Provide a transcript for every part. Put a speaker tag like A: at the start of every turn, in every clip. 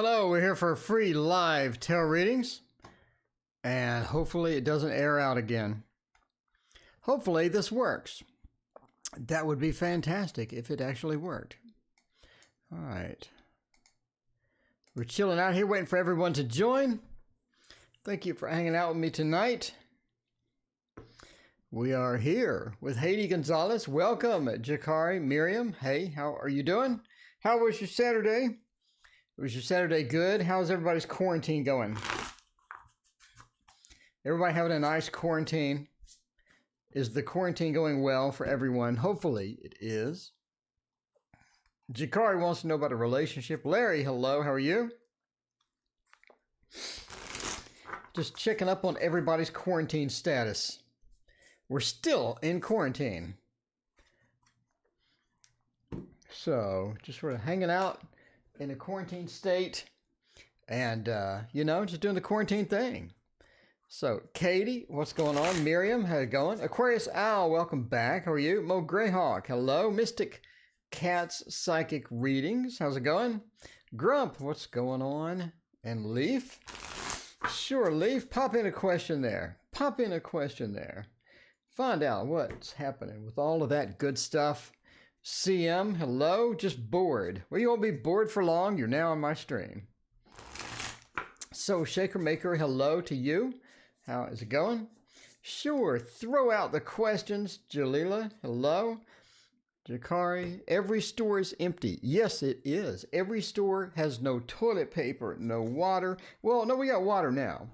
A: Hello, we're here for free live tarot readings, and hopefully it doesn't air out again. Hopefully this works. That would be fantastic if it actually worked. All right. We're chilling out here waiting for everyone to join. Thank you for hanging out with me tonight. We are here with Haiti Gonzalez. Welcome, Jakari, Miriam. Hey, how are you doing? How was your Saturday? Was your Saturday good? How's everybody's quarantine going? Everybody having a nice quarantine? Is the quarantine going well for everyone? Hopefully it is. Jakari wants to know about a relationship. Larry, hello, how are you? Just checking up on everybody's quarantine status. We're still in quarantine. So, just sort of hanging out in a quarantine state and, just doing the quarantine thing. So, Katie, what's going on? Miriam, how's it going? Aquarius Owl, welcome back. How are you? Mo Greyhawk, hello. Mystic Cat's Psychic Readings, how's it going? Grump, what's going on? And Leaf? Sure, Leaf, pop in a question there. Pop in a question there. Find out what's happening with all of that good stuff. CM, hello, just bored. Well, you won't be bored for long. You're now on my stream. So, Shaker Maker, hello to you. How is it going? Sure, throw out the questions. Jalila, hello. Jakari, every store is empty. Yes, it is. Every store has no toilet paper, no water. Well, no, we got water now.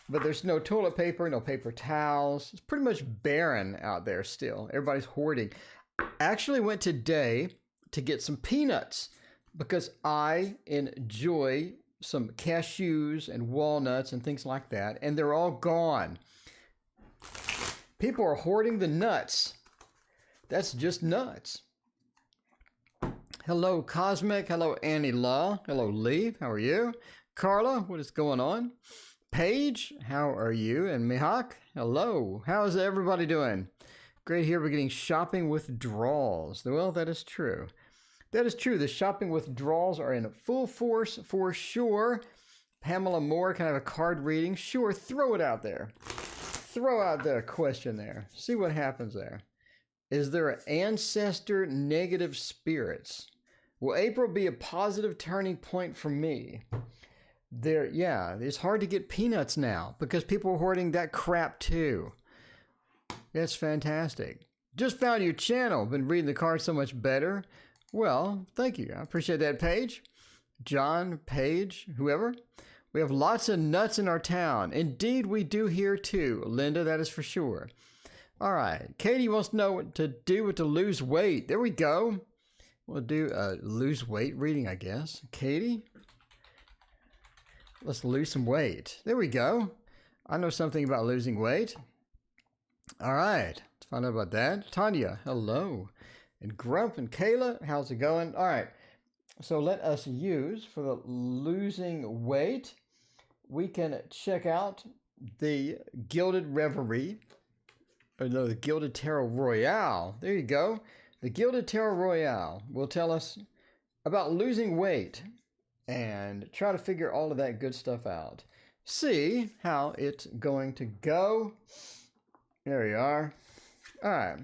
A: But there's no toilet paper, no paper towels. It's pretty much barren out there still. Everybody's hoarding. I actually went today to get some peanuts because I enjoy some cashews and walnuts and things like that, and they're all gone. People are hoarding the nuts. That's just nuts. Hello, Cosmic. Hello, Annie Law. Hello, Lee. How are you? Carla, what is going on? Paige, how are you? And Mihak, hello. How is everybody doing? Great here. We're getting shopping withdrawals. Well, that is true. That is true. The shopping withdrawals are in full force for sure. Pamela Moore, can I have a card reading? Sure, throw it out there. Throw out the question there. See what happens there. Is there an ancestor negative spirits? Will April be a positive turning point for me? It's hard to get peanuts now because people are hoarding that crap too. That's fantastic. Just found your channel. Been reading the cards so much better. Well, thank you. I appreciate that, Paige. John, Paige, whoever. We have lots of nuts in our town. Indeed, we do here too. Linda, that is for sure. All right. Katie wants to know what to do to lose weight. There we go. We'll do a lose weight reading, I guess. Katie, let's lose some weight. There we go. I know something about losing weight. All right, let's find out about that. Tanya, hello. And Grump and Kayla, how's it going? All right, so let us use, for the losing weight, we can check out the Gilded Reverie, the Gilded Tarot Royale. There you go. The Gilded Tarot Royale will tell us about losing weight and try to figure all of that good stuff out. See how it's going to go. There we are. All right.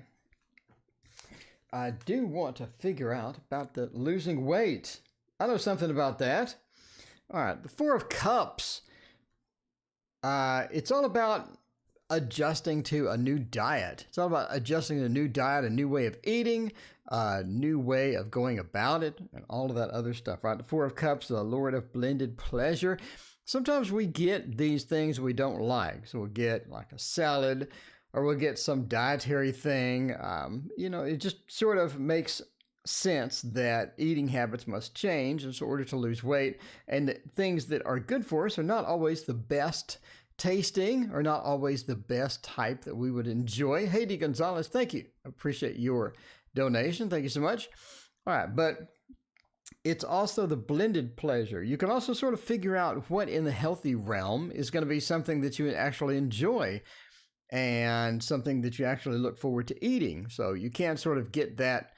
A: I do want to figure out about the losing weight. I know something about that. All right. The Four of Cups. It's all about adjusting to a new diet. It's all about adjusting to a new diet, a new way of eating, a new way of going about it, and all of that other stuff, right? The Four of Cups, the Lord of Blended Pleasure. Sometimes we get these things we don't like. So we'll get like a salad, or we'll get some dietary thing. It just sort of makes sense that eating habits must change in order to lose weight. And things that are good for us are not always the best tasting, or not always the best type that we would enjoy. Haiti Gonzalez, thank you. I appreciate your donation. Thank you so much. All right, but it's also the blended pleasure. You can also sort of figure out what in the healthy realm is going to be something that you actually enjoy and something that you actually look forward to eating. So you can sort of get that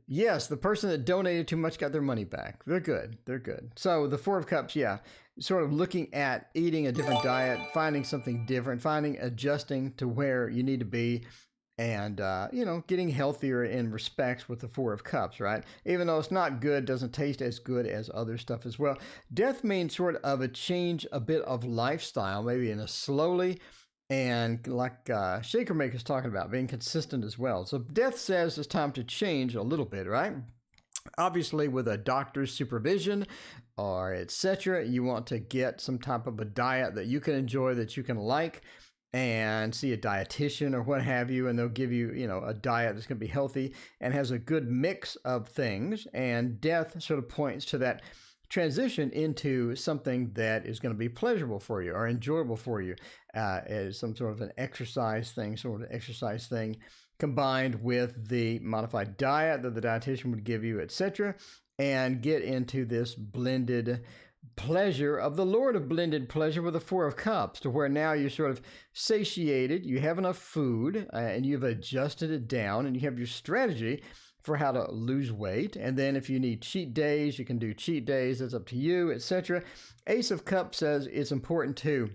A: Yes, the person that donated too much got their money back. They're good. They're good. So the Four of Cups, yeah, sort of looking at eating a different diet, finding something different, adjusting to where you need to be, and, getting healthier in respects with the Four of Cups, right? Even though it's not good, doesn't taste as good as other stuff as well. Death means sort of a change, a bit of lifestyle, maybe in a slowly, and like Shaker Maker's talking about, being consistent as well. So death says it's time to change a little bit, right? Obviously, with a doctor's supervision or etc., you want to get some type of a diet that you can enjoy, that you can like, and see a dietitian or what have you, and they'll give you, a diet that's going to be healthy and has a good mix of things. And death sort of points to that transition into something that is going to be pleasurable for you or enjoyable for you, as some sort of an exercise thing, combined with the modified diet that the dietitian would give you, etc., and get into this blended pleasure of the Lord of blended pleasure with the Four of Cups, to where now you're sort of satiated, you have enough food, and you've adjusted it down, and you have your strategy for how to lose weight. And then if you need cheat days, you can do cheat days. That's up to you, etc. Ace of Cups says it's important to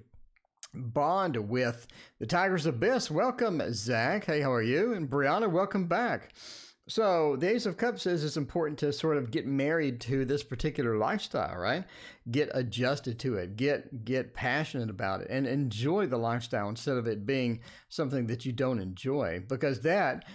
A: bond with the Tiger's Abyss. Welcome, Zach. Hey, how are you? And Brianna, welcome back. So the Ace of Cups says it's important to sort of get married to this particular lifestyle, right? Get adjusted to it, get passionate about it, and enjoy the lifestyle instead of it being something that you don't enjoy, because that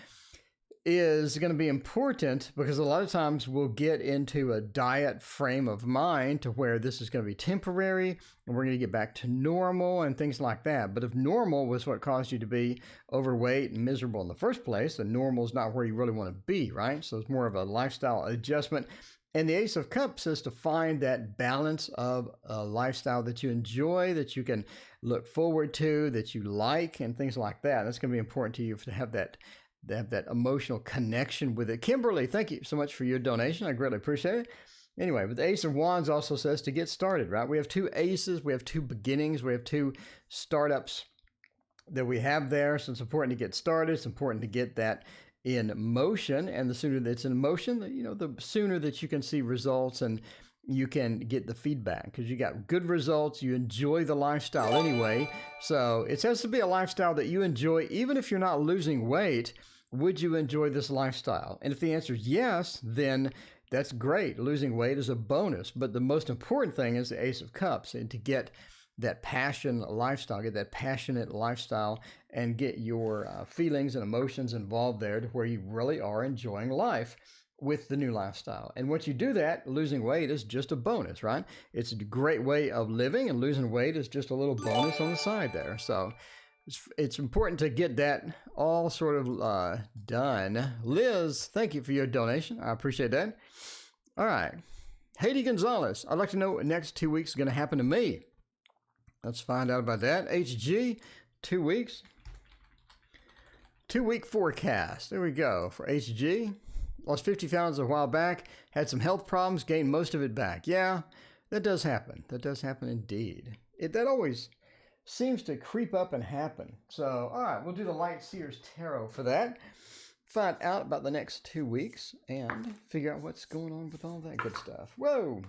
A: is going to be important, because a lot of times we'll get into a diet frame of mind to where this is going to be temporary and we're going to get back to normal and things like that. But if normal was what caused you to be overweight and miserable in the first place, then normal is not where you really want to be, right? So it's more of a lifestyle adjustment. And the Ace of Cups is to find that balance of a lifestyle that you enjoy, that you can look forward to, that you like, and things like that. That's going to be important to you to have that emotional connection with it. Kimberly, thank you so much for your donation. I greatly appreciate it. Anyway, but the Ace of Wands also says to get started, right? We have two aces, we have two beginnings, we have two startups that we have there. So it's important to get started. It's important to get that in motion. And the sooner that's in motion, the sooner that you can see results and you can get the feedback, because you got good results. You enjoy the lifestyle anyway. So it has to be a lifestyle that you enjoy, even if you're not losing weight. Would you enjoy this lifestyle? And if the answer is yes, then that's great. Losing weight is a bonus. But the most important thing is the Ace of Cups, and to get that passion lifestyle, get that passionate lifestyle, and get your feelings and emotions involved there to where you really are enjoying life with the new lifestyle. And once you do that, losing weight is just a bonus, right? It's a great way of living, and losing weight is just a little bonus on the side there. So it's important to get that all sort of done. Liz, thank you for your donation. I appreciate that. All right. Haiti Gonzalez, I'd like to know what next 2 weeks is going to happen to me. Let's find out about that. HG, 2 weeks. 2 week forecast. There we go for HG. Lost 50 pounds a while back. Had some health problems. Gained most of it back. Yeah, that does happen. That does happen indeed. That always seems to creep up and happen. So, all right, we'll do the Light Seers Tarot for that. Find out about the next 2 weeks and figure out what's going on with all that good stuff. Whoa!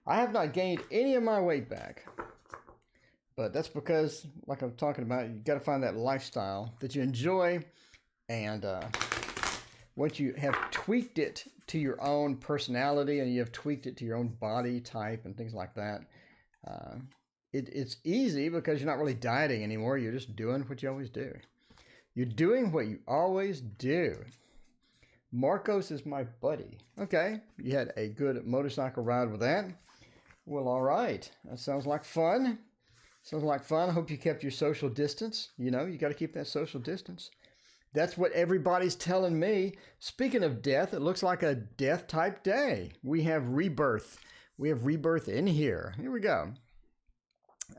A: I have not gained any of my weight back. But that's because, like I'm talking about, you got to find that lifestyle that you enjoy. And once you have tweaked it to your own personality and you have tweaked it to your own body type and things like that, it's easy, because you're not really dieting anymore. You're just doing what you always do. You're doing what you always do. Marcos is my buddy. Okay, you had a good motorcycle ride with that. Well, all right. That sounds like fun. Sounds like fun. I hope you kept your social distance. You got to keep that social distance. That's what everybody's telling me. Speaking of death, it looks like a death type day. We have rebirth. We have rebirth in here. Here we go.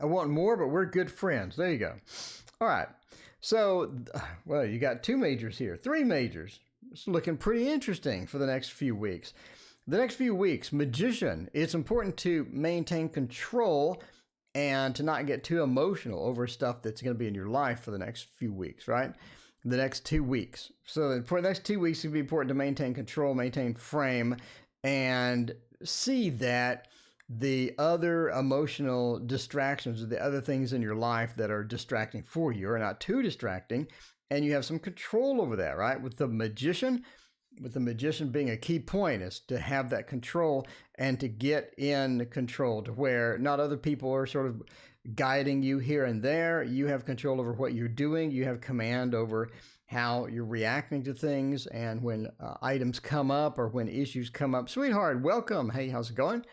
A: I want more, but we're good friends. There you go. All right. So, well, you got 2 majors here, 3 majors. It's looking pretty interesting for the next few weeks. The next few weeks, Magician. It's important to maintain control and to not get too emotional over stuff that's going to be in your life for the next few weeks, right? the next 2 weeks. So for the next 2 weeks, it'd be important to maintain control, maintain frame, and see that the other emotional distractions or the other things in your life that are distracting for you are not too distracting, and you have some control over that, right? With the magician being a key point is to have that control and to get in control to where not other people are sort of guiding you here and there. You have control over what you're doing. You have command over how you're reacting to things. And when items come up or when issues come up, sweetheart, welcome. Hey, how's it going?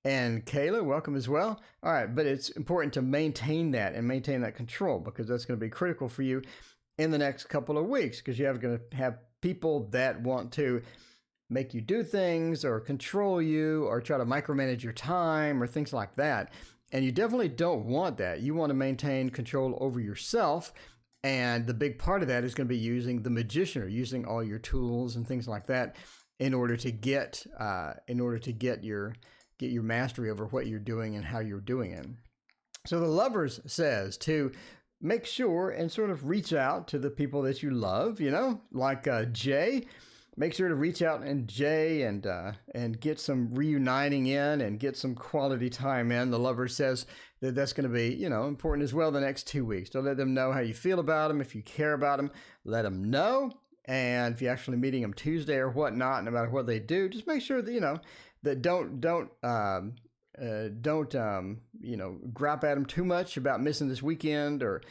A: And Kayla, welcome as well. All right, but it's important to maintain that and maintain that control, because that's going to be critical for you in the next couple of weeks, because you're going to have people that want to make you do things or control you or try to micromanage your time or things like that. And you definitely don't want that. You want to maintain control over yourself. And the big part of that is going to be using the magician, or using all your tools and things like that in order to get your mastery over what you're doing and how you're doing it. So the Lovers says to make sure and sort of reach out to the people that you love, like Jay. Make sure to reach out and Jay and get some reuniting in and get some quality time in. The Lover says that that's going to be, important as well the next 2 weeks. To let them know how you feel about them. If you care about them, let them know. And if you're actually meeting them Tuesday or whatnot, no matter what they do, just make sure that, that don't gripe at them too much about missing this weekend or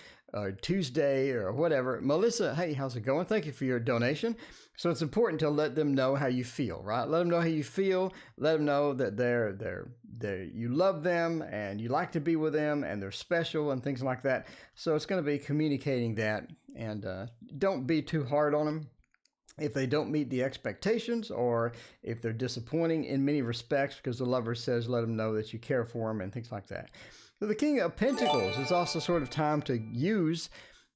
A: Tuesday or whatever. Melissa, hey, how's it going? Thank you for your donation. So it's important to let them know how you feel, right? Let them know how you feel. Let them know that you love them and you like to be with them and they're special and things like that. So it's going to be communicating that, and don't be too hard on them if they don't meet the expectations or if they're disappointing in many respects, because the Lover says let them know that you care for them and things like that. So the King of Pentacles is also sort of time to use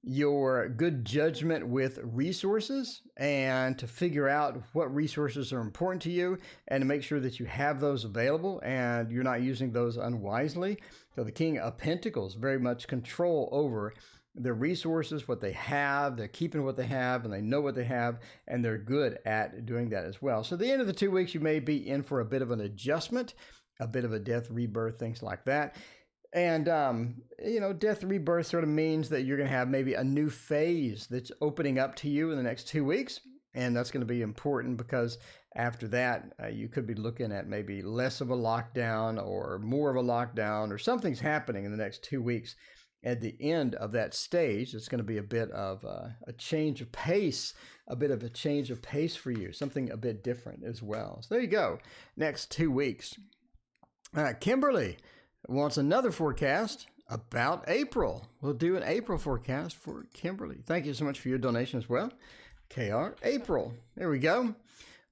A: your good judgment with resources and to figure out what resources are important to you and to make sure that you have those available and you're not using those unwisely. So the King of Pentacles very much control over their resources, what they have. They're keeping what they have and they know what they have, and they're good at doing that as well. So at the end of the 2 weeks, you may be in for a bit of an adjustment, a bit of a death, rebirth, things like that. And, death, rebirth sort of means that you're going to have maybe a new phase that's opening up to you in the next 2 weeks. And that's going to be important because after that, you could be looking at maybe less of a lockdown or more of a lockdown, or something's happening in the next 2 weeks. At the end of that stage, it's going to be a bit of a change of pace, for you, something a bit different as well. So there you go. Next 2 weeks. Kimberly wants another forecast about April. We'll do an April forecast for Kimberly. Thank you so much for your donation as well. KR, April. There we go.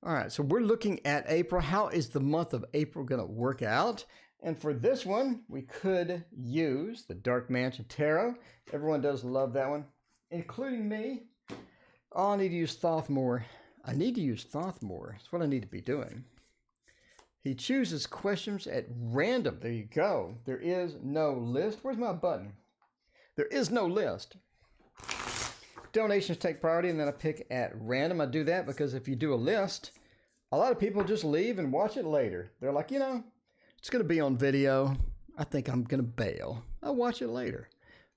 A: All right, so we're looking at April. How is the month of April going to work out? And for this one, we could use the Dark Mansion Tarot. Everyone does love that one, including me. Oh, I need to use Thothmore. That's what I need to be doing. He chooses questions at random. There you go. There is no list. Where's my button? There is no list. Donations take priority, and then I pick at random. I do that because if you do a list, a lot of people just leave and watch it later. They're like, it's going to be on video. I think I'm going to bail. I'll watch it later.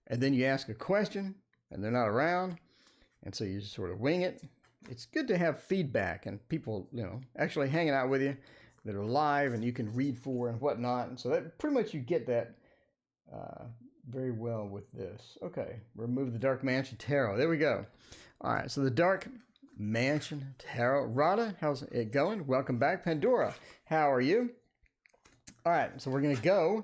A: And then you ask a question, and they're not around, and so you just sort of wing it. It's good to have feedback and people, actually hanging out with you that are live and you can read for and whatnot. And so that pretty much you get that very well with this. Okay, remove the Dark Mansion Tarot. There we go. All right, so the Dark Mansion Tarot. Rada, how's it going? Welcome back. Pandora, how are you? All right, so we're gonna go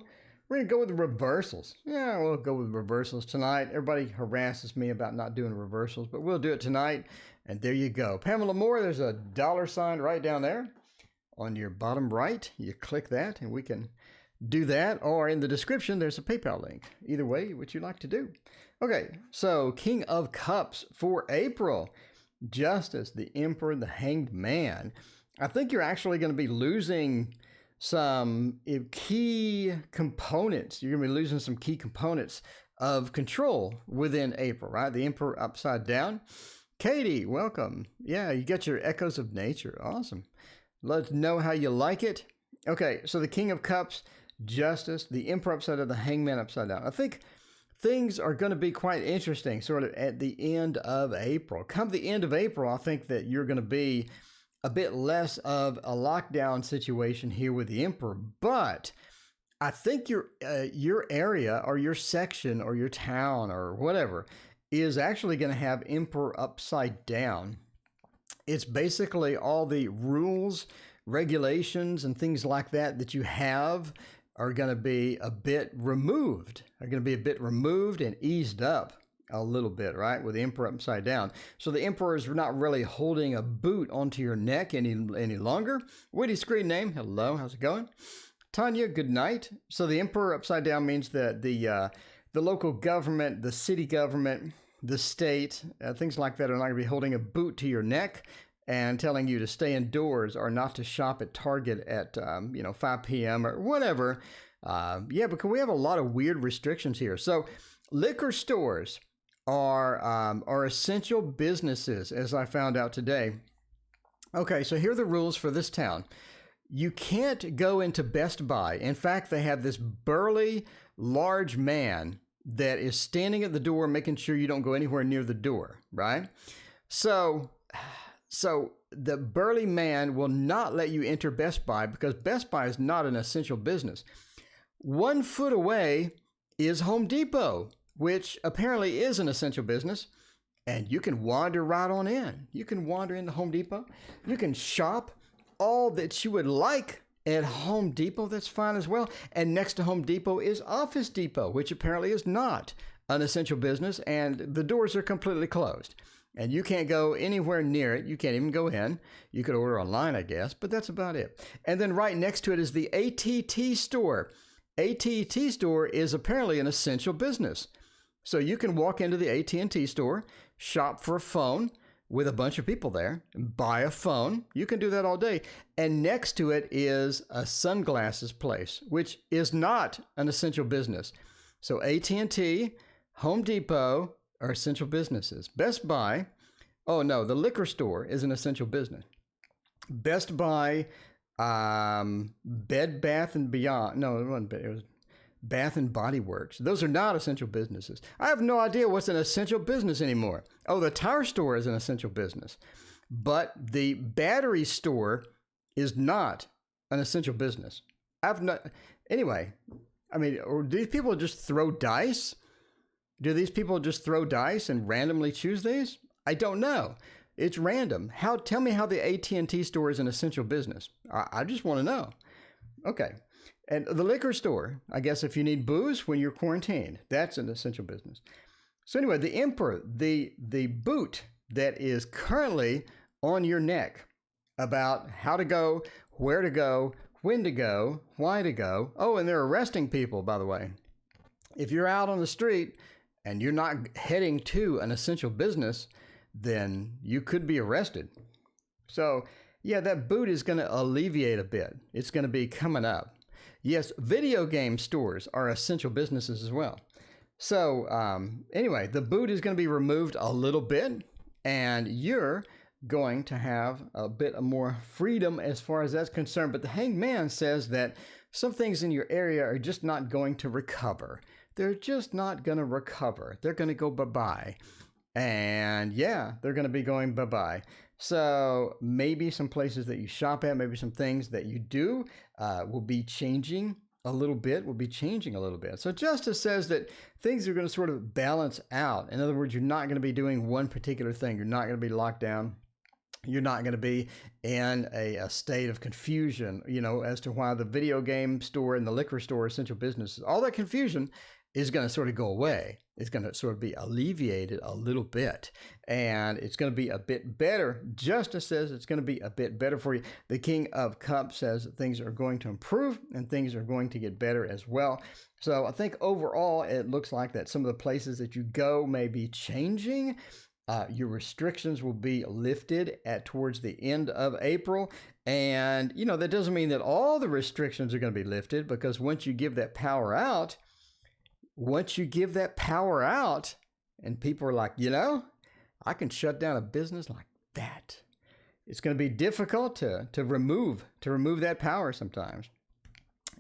A: with the reversals. Yeah, we'll go with reversals tonight. Everybody harasses me about not doing reversals, but we'll do it tonight. And there you go. Pamela Moore, there's a $ right down there on your bottom right. You click that and we can do that. Or in the description, there's a PayPal link. Either way, what you like to do. Okay, so King of Cups for April. Justice, the Emperor, the Hanged Man. I think you're actually going to be losing some key components. You're going to be losing some key components of control within April, right? The Emperor upside down. Katie, welcome. Yeah, you get your echoes of nature. Awesome. Let us know how you like it. Okay, so the King of Cups, Justice, the Emperor upside down, the Hangman upside down. I think things are going to be quite interesting sort of at the end of April. Come the end of April, I think that you're going to be a bit less of a lockdown situation here with the Emperor, but I think your area or your section or your town or whatever is actually going to have Emperor upside down. It's basically all the rules, regulations, and things like that you have are going to be a bit removed. Are going to be a bit removed and eased up a little bit, right? With the Emperor upside down. So the Emperor is not really holding a boot onto your neck any longer. Witty screen name. Hello, how's it going? Tanya, good night. So the Emperor upside down means that the local government, the city government, the state, things like that are not going to be holding a boot to your neck and telling you to stay indoors or not to shop at Target at 5 p.m. or whatever. Because we have a lot of weird restrictions here. So liquor stores are essential businesses, as I found out today. Okay, so here are the rules for this town. You can't go into Best Buy. In fact, they have this burly, large man that is standing at the door making sure you don't go anywhere near the door, right? So the burly man will not let you enter Best Buy because Best Buy is not an essential business. 1 foot away is Home Depot, which apparently is an essential business, and you can wander right on in. You can wander into Home Depot. You can shop all that you would like at Home Depot. That's fine as well. And next to Home Depot is Office Depot, which apparently is not an essential business, and the doors are completely closed. And you can't go anywhere near it. You can't even go in. You could order online, I guess, but that's about it. And then right next to it is the AT&T store. AT&T store is apparently an essential business. So you can walk into the AT&T store, shop for a phone with a bunch of people there, buy a phone. You can do that all day. And next to it is a sunglasses place, which is not an essential business. So AT&T, Home Depot are essential businesses. Best Buy, oh no, the liquor store is an essential business. Best Buy, Bed Bath and Beyond. No, it wasn't. It was Bath and Body Works. Those are not essential businesses. I have no idea what's an essential business anymore. Oh, the tire store is an essential business. But the battery store is not an essential business. Anyway, I mean, or do these people just throw dice? Do these people just throw dice and randomly choose these? I don't know. It's random. Tell me how the AT&T store is an essential business. I just want to know. Okay. And the liquor store, I guess if you need booze when you're quarantined, that's an essential business. So anyway, the Emperor, the boot that is currently on your neck about how to go, where to go, when to go, why to go. Oh, and they're arresting people, by the way. If you're out on the street and you're not heading to an essential business, then you could be arrested. So yeah, that boot is going to alleviate a bit. It's going to be coming up. Yes, video game stores are essential businesses as well. So anyway, the boot is going to be removed a little bit, and you're going to have a bit more freedom as far as that's concerned. But the Hangman says that some things in your area are just not going to recover. They're just not going to recover. They're going to go bye-bye. And yeah, they're going to be going bye-bye. So maybe some places that you shop at, maybe some things that you do will be changing a little bit, So Justice says that things are going to sort of balance out. In other words, you're not going to be doing one particular thing. You're not going to be locked down. You're not going to be in a state of confusion, as to why the video game store and the liquor store are essential businesses. All that confusion is going to sort of go away. It's going to sort of be alleviated a little bit, and it's going to be a bit better. Justice says it's going to be a bit better for you. The King of Cups says that things are going to improve and things are going to get better as well. So I think overall, it looks like that some of the places that you go may be changing. Your restrictions will be lifted towards the end of April. And, that doesn't mean that all the restrictions are going to be lifted, because once you give that power out, once you give that power out and people are like, I can shut down a business like that. It's going to be difficult to remove that power sometimes.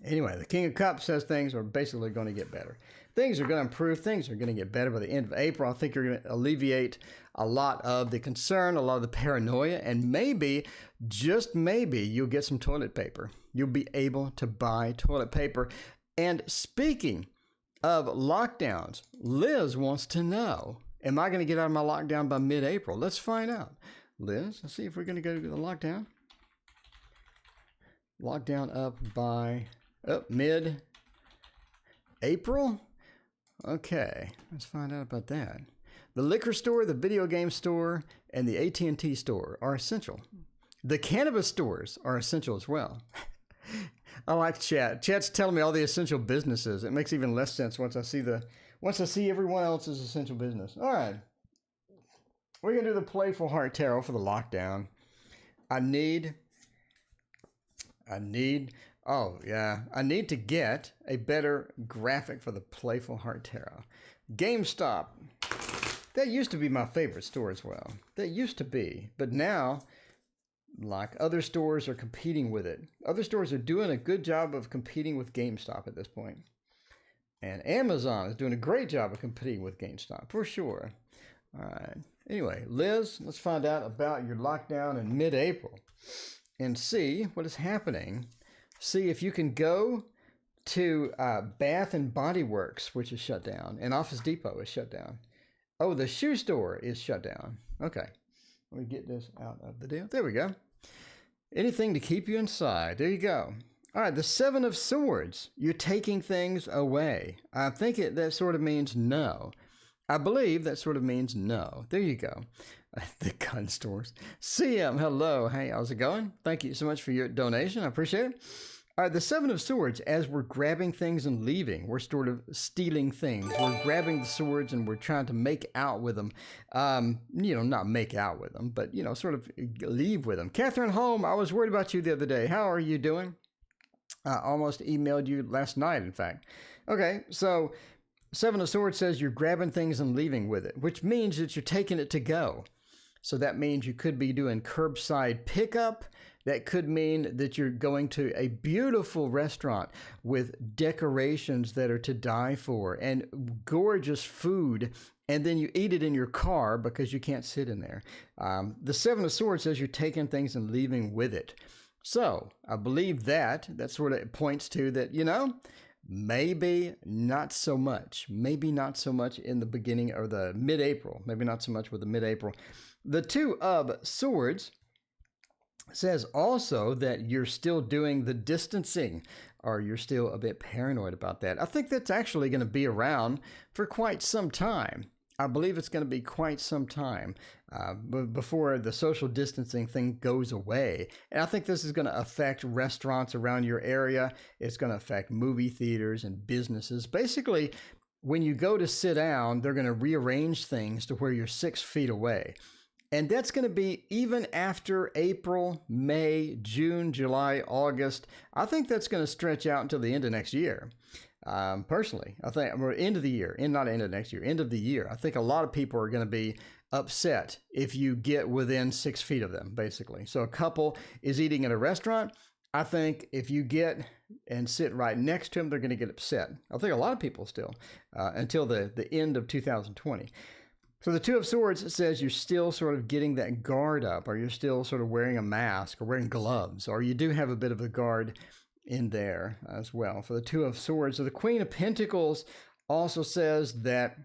A: Anyway, the King of Cups says things are basically going to get better. Things are going to improve. Things are going to get better by the end of April. I think you're going to alleviate a lot of the concern, a lot of the paranoia, and maybe, just maybe, you'll get some toilet paper. You'll be able to buy toilet paper. And speaking of lockdowns, Liz wants to know, am I going to get out of my lockdown by mid-April? Let's find out. Liz, let's see if we're going to go to the lockdown. Lockdown up by mid-April? Okay, let's find out about that. The liquor store, the video game store, and the AT&T store are essential. The cannabis stores are essential as well. I like chat. Chat's telling me all the essential businesses. It makes even less sense once I see everyone else's essential business. All right. We're going to do the Playful Heart Tarot for the lockdown. I need to get a better graphic for the Playful Heart Tarot. GameStop. That used to be my favorite store as well. That used to be. But now, like, other stores are competing with it. Other stores are doing a good job of competing with GameStop at this point. And Amazon is doing a great job of competing with GameStop, for sure. All right. Anyway, Liz, let's find out about your lockdown in mid-April and see what is happening. See if you can go to Bath and Body Works, which is shut down, and Office Depot is shut down. Oh, the shoe store is shut down. Okay. Let me get this out of the deal. There we go. Anything to keep you inside. There you go. All right, the Seven of Swords. You're taking things away. I think that sort of means no. I believe that sort of means no. There you go. The gun stores. CM, hello. Hey, how's it going? Thank you so much for your donation. I appreciate it. All right, the Seven of Swords, as we're grabbing things and leaving, we're sort of stealing things. We're grabbing the swords and we're trying to make out with them. Not make out with them, but, sort of leave with them. Catherine Holm, I was worried about you the other day. How are you doing? I almost emailed you last night, in fact. Okay, so Seven of Swords says you're grabbing things and leaving with it, which means that you're taking it to go. So that means you could be doing curbside pickup. That could mean that you're going to a beautiful restaurant with decorations that are to die for and gorgeous food, and then you eat it in your car because you can't sit in there. The Seven of Swords says you're taking things and leaving with it. So I believe that sort of points to that, maybe not so much. Maybe not so much in the beginning or the mid-April. Maybe not so much with the mid-April. The Two of Swords says also that you're still doing the distancing, or you're still a bit paranoid about that. I think that's actually going to be around for quite some time. I believe it's going to be quite some time before the social distancing thing goes away. And I think this is going to affect restaurants around your area. It's going to affect movie theaters and businesses. Basically, when you go to sit down, they're going to rearrange things to where you're 6 feet away. And that's going to be even after April, May, June, July, August. I think that's going to stretch out until the end of next year. Personally, I think we're end of the year, not end of next year, end of the year. I think a lot of people are going to be upset if you get within 6 feet of them, basically. So a couple is eating at a restaurant. I think if you get and sit right next to them, they're going to get upset. I think a lot of people still, until the end of 2020. So the Two of Swords says you're still sort of getting that guard up, or you're still sort of wearing a mask or wearing gloves, or you do have a bit of a guard in there as well for the Two of Swords. So the Queen of Pentacles also says that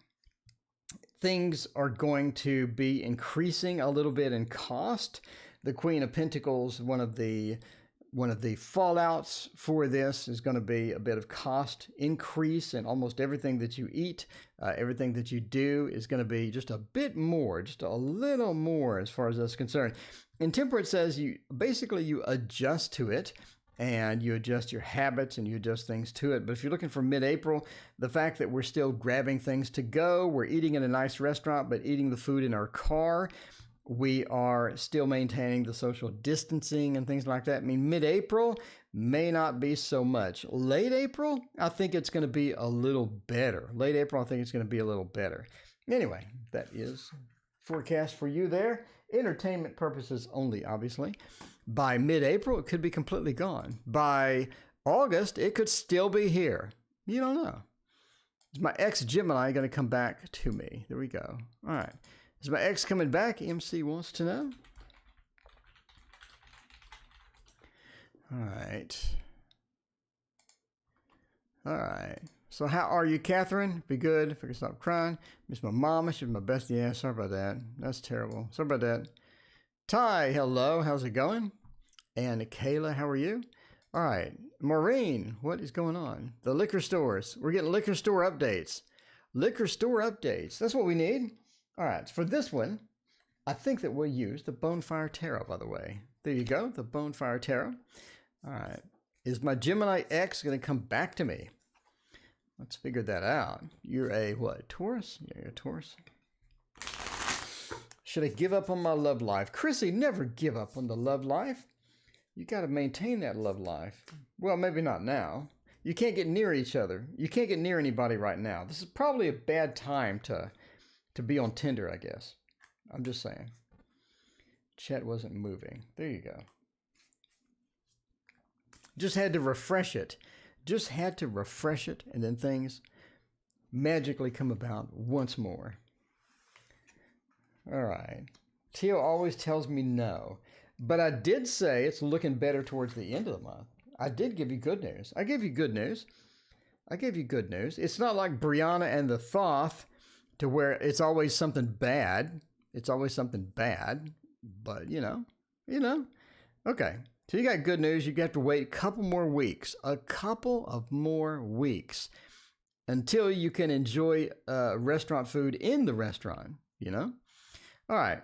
A: things are going to be increasing a little bit in cost. The Queen of Pentacles, one of the fallouts for this is going to be a bit of cost increase, and almost everything that you eat, everything that you do is going to be just a bit more, just a little more as far as that's concerned. And Temperance says you adjust to it, and you adjust your habits and you adjust things to it. But if you're looking for mid-April, the fact that we're still grabbing things to go, we're eating in a nice restaurant, but eating the food in our car, We are still maintaining the social distancing and things like that. I mean, mid-April may not be so much. Late April, I think it's going to be a little better. Late April, I think it's going to be a little better. Anyway, that is forecast for you there. Entertainment purposes only, obviously. By mid-April, it could be completely gone. By August, it could still be here. You don't know. Is my ex-Gemini going to come back to me? There we go. All right. Is my ex coming back? MC wants to know. All right. All right. So how are you, Catherine? Be good. If I can stop crying. Miss my mama. She's my best. Yeah, sorry about that. That's terrible. Sorry about that. Ty, hello. How's it going? And Kayla, how are you? All right. Maureen, what is going on? The liquor stores. We're getting liquor store updates. Liquor store updates. That's what we need. All right. For this one, I think that we'll use the Bonefire Tarot, by the way. There you go. The Bonefire Tarot. All right. Is my Gemini X going to come back to me? Let's figure that out. You're a what? Taurus? Yeah, you're a Taurus. Should I give up on my love life? Chrissy, never give up on the love life. You got to maintain that love life. Well, maybe not now. You can't get near each other. You can't get near anybody right now. This is probably a bad time to be on Tinder, I guess. I'm just saying. Chat wasn't moving. There you go. Just had to refresh it. Just had to refresh it, and then things magically come about once more. All right. Teal always tells me no. But I did say it's looking better towards the end of the month. I did give you good news. I gave you good news. I gave you good news. It's not like Brianna and the Thoth to where it's always something bad. It's always something bad. But, you know. Okay. So you got good news. You got to wait a couple more weeks. A couple of more weeks until you can enjoy restaurant food in the restaurant, you know? All right.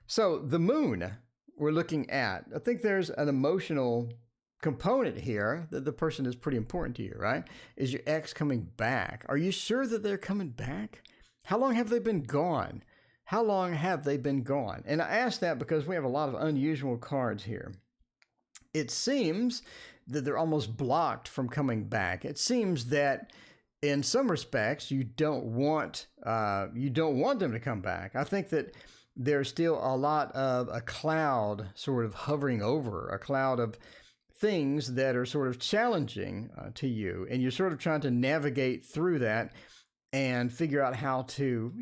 A: So the moon we're looking at, I think there's an emotional component here that the person is pretty important to you, right? Is your ex coming back? Are you sure that they're coming back? How long have they been gone? How long have they been gone? And I ask that because we have a lot of unusual cards here. It seems that they're almost blocked from coming back. It seems that in some respects you don't want them to come back. I think that there's still a lot of a cloud sort of hovering over, a cloud of things that are sort of challenging to you, and you're sort of trying to navigate through that and figure out how to,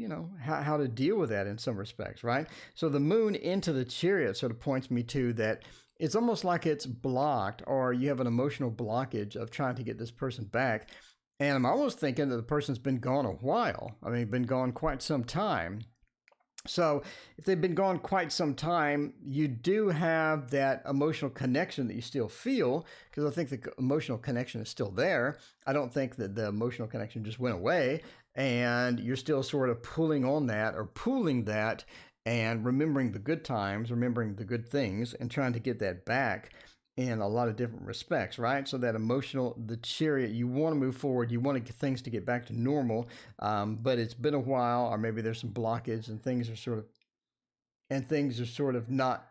A: how to deal with that in some respects, right? So the moon into the Chariot sort of points me to that it's almost like it's blocked, or you have an emotional blockage of trying to get this person back. And I'm almost thinking that the person's been gone a while. I mean, been gone quite some time. So if they've been gone quite some time, you do have that emotional connection that you still feel, because I think the emotional connection is still there. I don't think that the emotional connection just went away, and you're still sort of pulling on that or pooling that and remembering the good times, remembering the good things, and trying to get that back in a lot of different respects, right? So that the Chariot, you want to move forward, you want to get things to get back to normal, but it's been a while, or maybe there's some blockage, and things are sort of not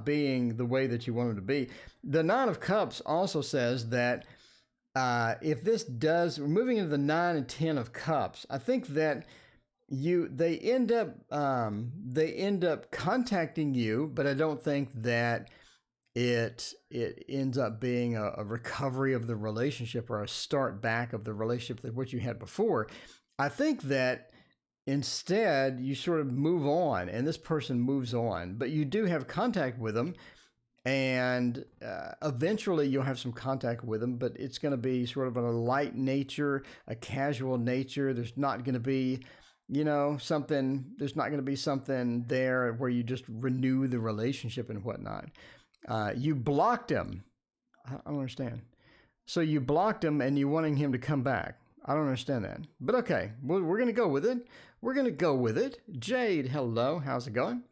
A: being the way that you want them to be. The Nine of Cups also says that if we're moving into the 9 and 10 of Cups, I think that they end up contacting you, but I don't think that it ends up being a recovery of the relationship or a start back of the relationship that what you had before. I think that instead you sort of move on, and this person moves on, but you do have contact with them, and eventually you'll have some contact with them, but it's going to be sort of a light nature, a casual nature. There's not going to be there's not going to be something there where you just renew the relationship and whatnot. You blocked him. I don't understand. So you blocked him and you're wanting him to come back. I don't understand that. But okay, we're going to go with it. We're going to go with it. Jade, hello. How's it going?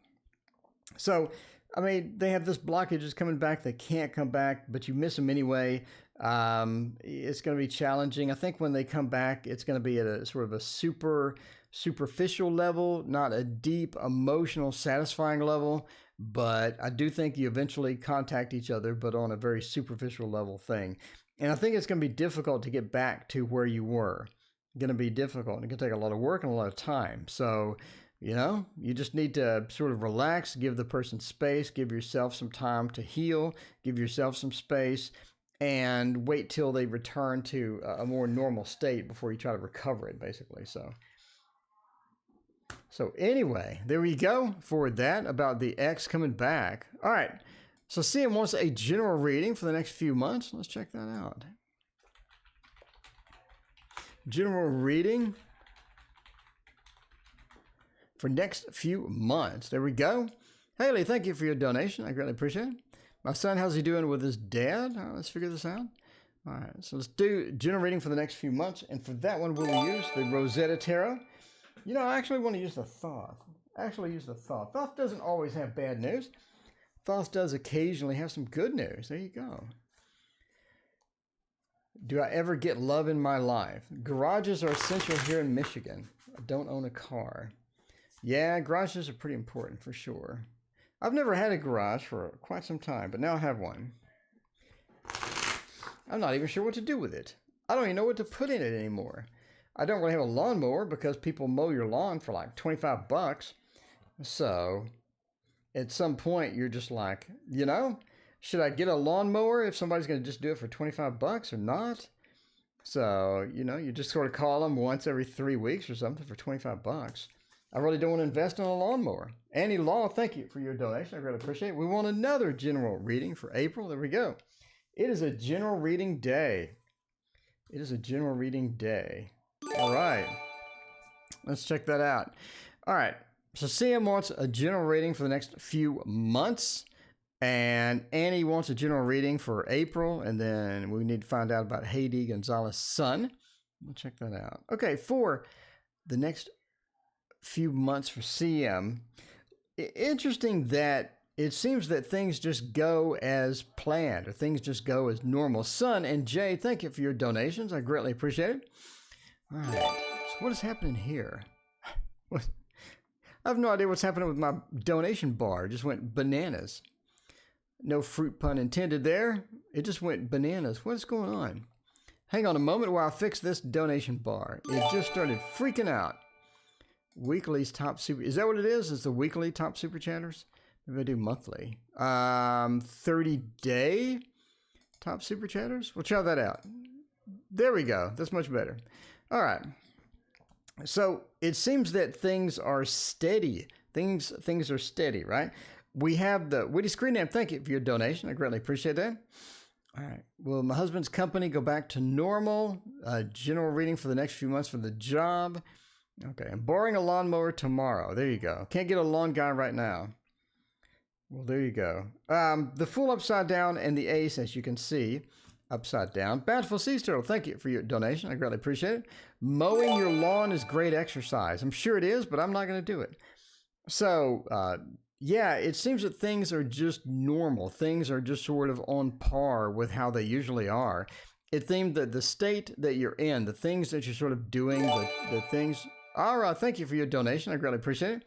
A: So, I mean, they have this blockage is coming back. They can't come back, but you miss them anyway. It's going to be challenging. I think when they come back, it's going to be at a sort of a super superficial level, not a deep, emotional, satisfying level. But I do think you eventually contact each other, but on a very superficial level thing. And I think it's going to be difficult to get back to where you were. Going to be difficult. It's going to take a lot of work and a lot of time. So, you know, you just need to sort of relax, give the person space, give yourself some time to heal, give yourself some space, and wait till they return to a more normal state before you try to recover it, basically. So anyway, there we go for that about the ex coming back. All right. So CM wants a general reading for the next few months. Let's check that out. General reading for next few months. There we go. Haley, thank you for your donation. I greatly appreciate it. My son, how's he doing with his dad? All right, let's figure this out. All right, so let's do general reading for the next few months. And for that one, we'll use the Rosetta Tarot. You know, I actually want to use the Thoth. Thoth doesn't always have bad news. Thoth does occasionally have some good news. There you go. Do I ever get love in my life? Garages are essential here in Michigan. I don't own a car. Yeah, garages are pretty important for sure. I've never had a garage for quite some time, but now I have one. I'm not even sure what to do with it. I don't even know what to put in it anymore. I don't really have a lawnmower because people mow your lawn for like 25 bucks. So at some point you're just like, you know, should I get a lawnmower if somebody's going to just do it for 25 bucks or not? So, you know, you just sort of call them once every 3 weeks or something for 25 bucks. I really don't want to invest in a lawnmower. Annie Law, thank you for your donation. I really appreciate it. We want another general reading for April. There we go. It is a general reading day. It is a general reading day. All right. Let's check that out. All right. So CM wants a general reading for the next few months. And Annie wants a general reading for April. And then we need to find out about Haiti Gonzalez's son. We'll check that out. Okay. For the next few months for CM, interesting that it seems that things just go as planned, or things just go as normal. Sun and Jay, thank you for your donations. I greatly appreciate it. All right. So what is happening here? I have no idea what's happening with my donation bar. It just went bananas. No fruit pun intended there. It just went bananas. What is going on? Hang on a moment while I fix this donation bar. It just started freaking out. Weekly's top super. Is that what it is? Is the weekly top super chatters? Maybe I do monthly. 30-day top super chatters. We'll try that out. There we go. That's much better. All right. So it seems that things are steady. Things are steady, right? We have the Witty Screen Name. Thank you for your donation. I greatly appreciate that. All right. Will my husband's company go back to normal? General reading for the next few months for the job. Okay, I'm borrowing a lawnmower tomorrow. There you go. Can't get a lawn guy right now. Well, there you go. The Fool upside down and the Ace, as you can see, upside down. Bountiful Seas Turtle, thank you for your donation. I greatly appreciate it. Mowing your lawn is great exercise. I'm sure it is, but I'm not going to do it. So, yeah, it seems that things are just normal. Things are just sort of on par with how they usually are. It seems that the state that you're in, the things that you're sort of doing, the things... All right, thank you for your donation. I greatly appreciate it.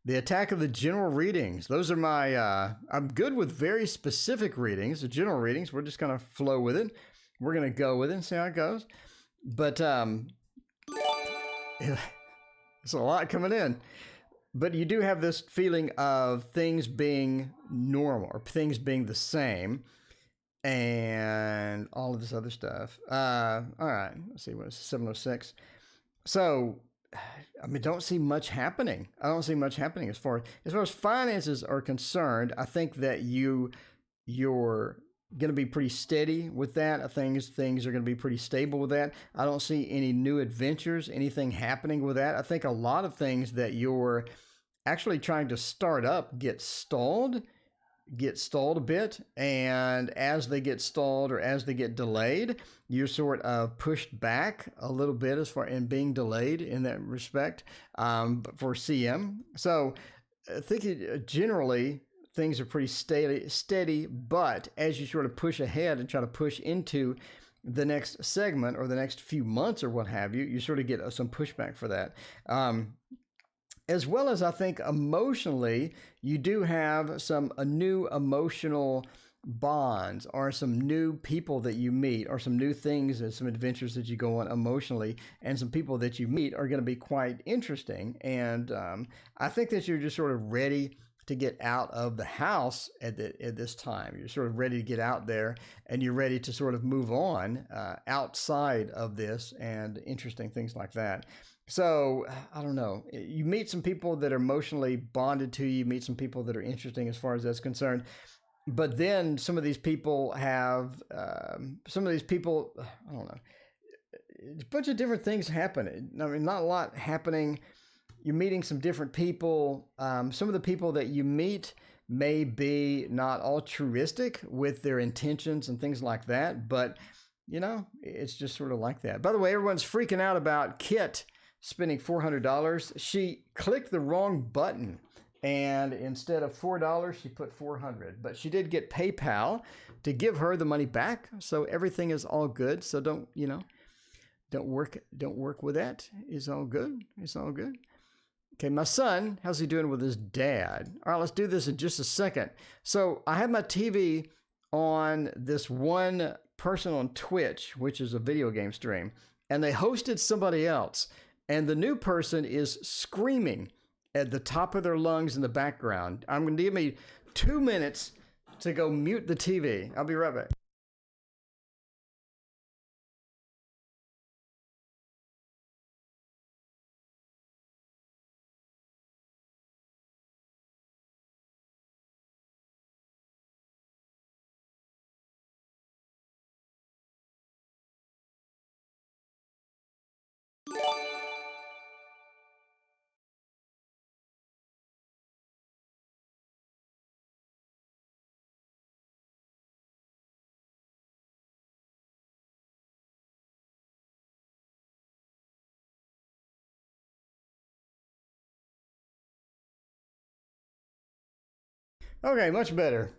A: The attack of the general readings. Those are my, I'm good with very specific readings. The general readings, we're just going to flow with it. We're going to go with it and see how it goes. But it's a lot coming in. But you do have this feeling of things being normal or things being the same and all of this other stuff. All right, let's see, what is it, 706? So... I mean, don't see much happening. I don't see much happening as far as finances are concerned. I think that you're going to be pretty steady with that. I think things are going to be pretty stable with that. I don't see any new adventures, anything happening with that. I think a lot of things that you're actually trying to start up get stalled a bit, and as they get stalled or as they get delayed, you're sort of pushed back a little bit as far in being delayed in that respect for CM. So I think generally things are pretty steady, but as you sort of push ahead and try to push into the next segment or the next few months or what have you, you sort of get some pushback for that. As well as I think emotionally, you do have some new emotional bonds or some new people that you meet or some new things and some adventures that you go on emotionally, and some people that you meet are going to be quite interesting. And I think that you're just sort of ready to get out of the house at this time. You're sort of ready to get out there, and you're ready to sort of move on outside of this and interesting things like that. So I don't know. You meet some people that are emotionally bonded to you. You meet some people that are interesting as far as that's concerned. But then some of these people have, I don't know, a bunch of different things happen. I mean, not a lot happening. You're meeting some different people. Some of the people that you meet may be not altruistic with their intentions and things like that. But, you know, it's just sort of like that. By the way, everyone's freaking out about Kit spending $400. She clicked the wrong button, and instead of $4, she put $400. But she did get PayPal to give her the money back, so everything is all good. So don't work with that. It's all good. It's all good. Okay, my son, how's he doing with his dad? All right, let's do this in just a second. So I have my TV on this one person on Twitch, which is a video game stream, and they hosted somebody else. And the new person is screaming at the top of their lungs in the background. I'm going to give me 2 minutes to go mute the TV. I'll be right back. Okay, much better.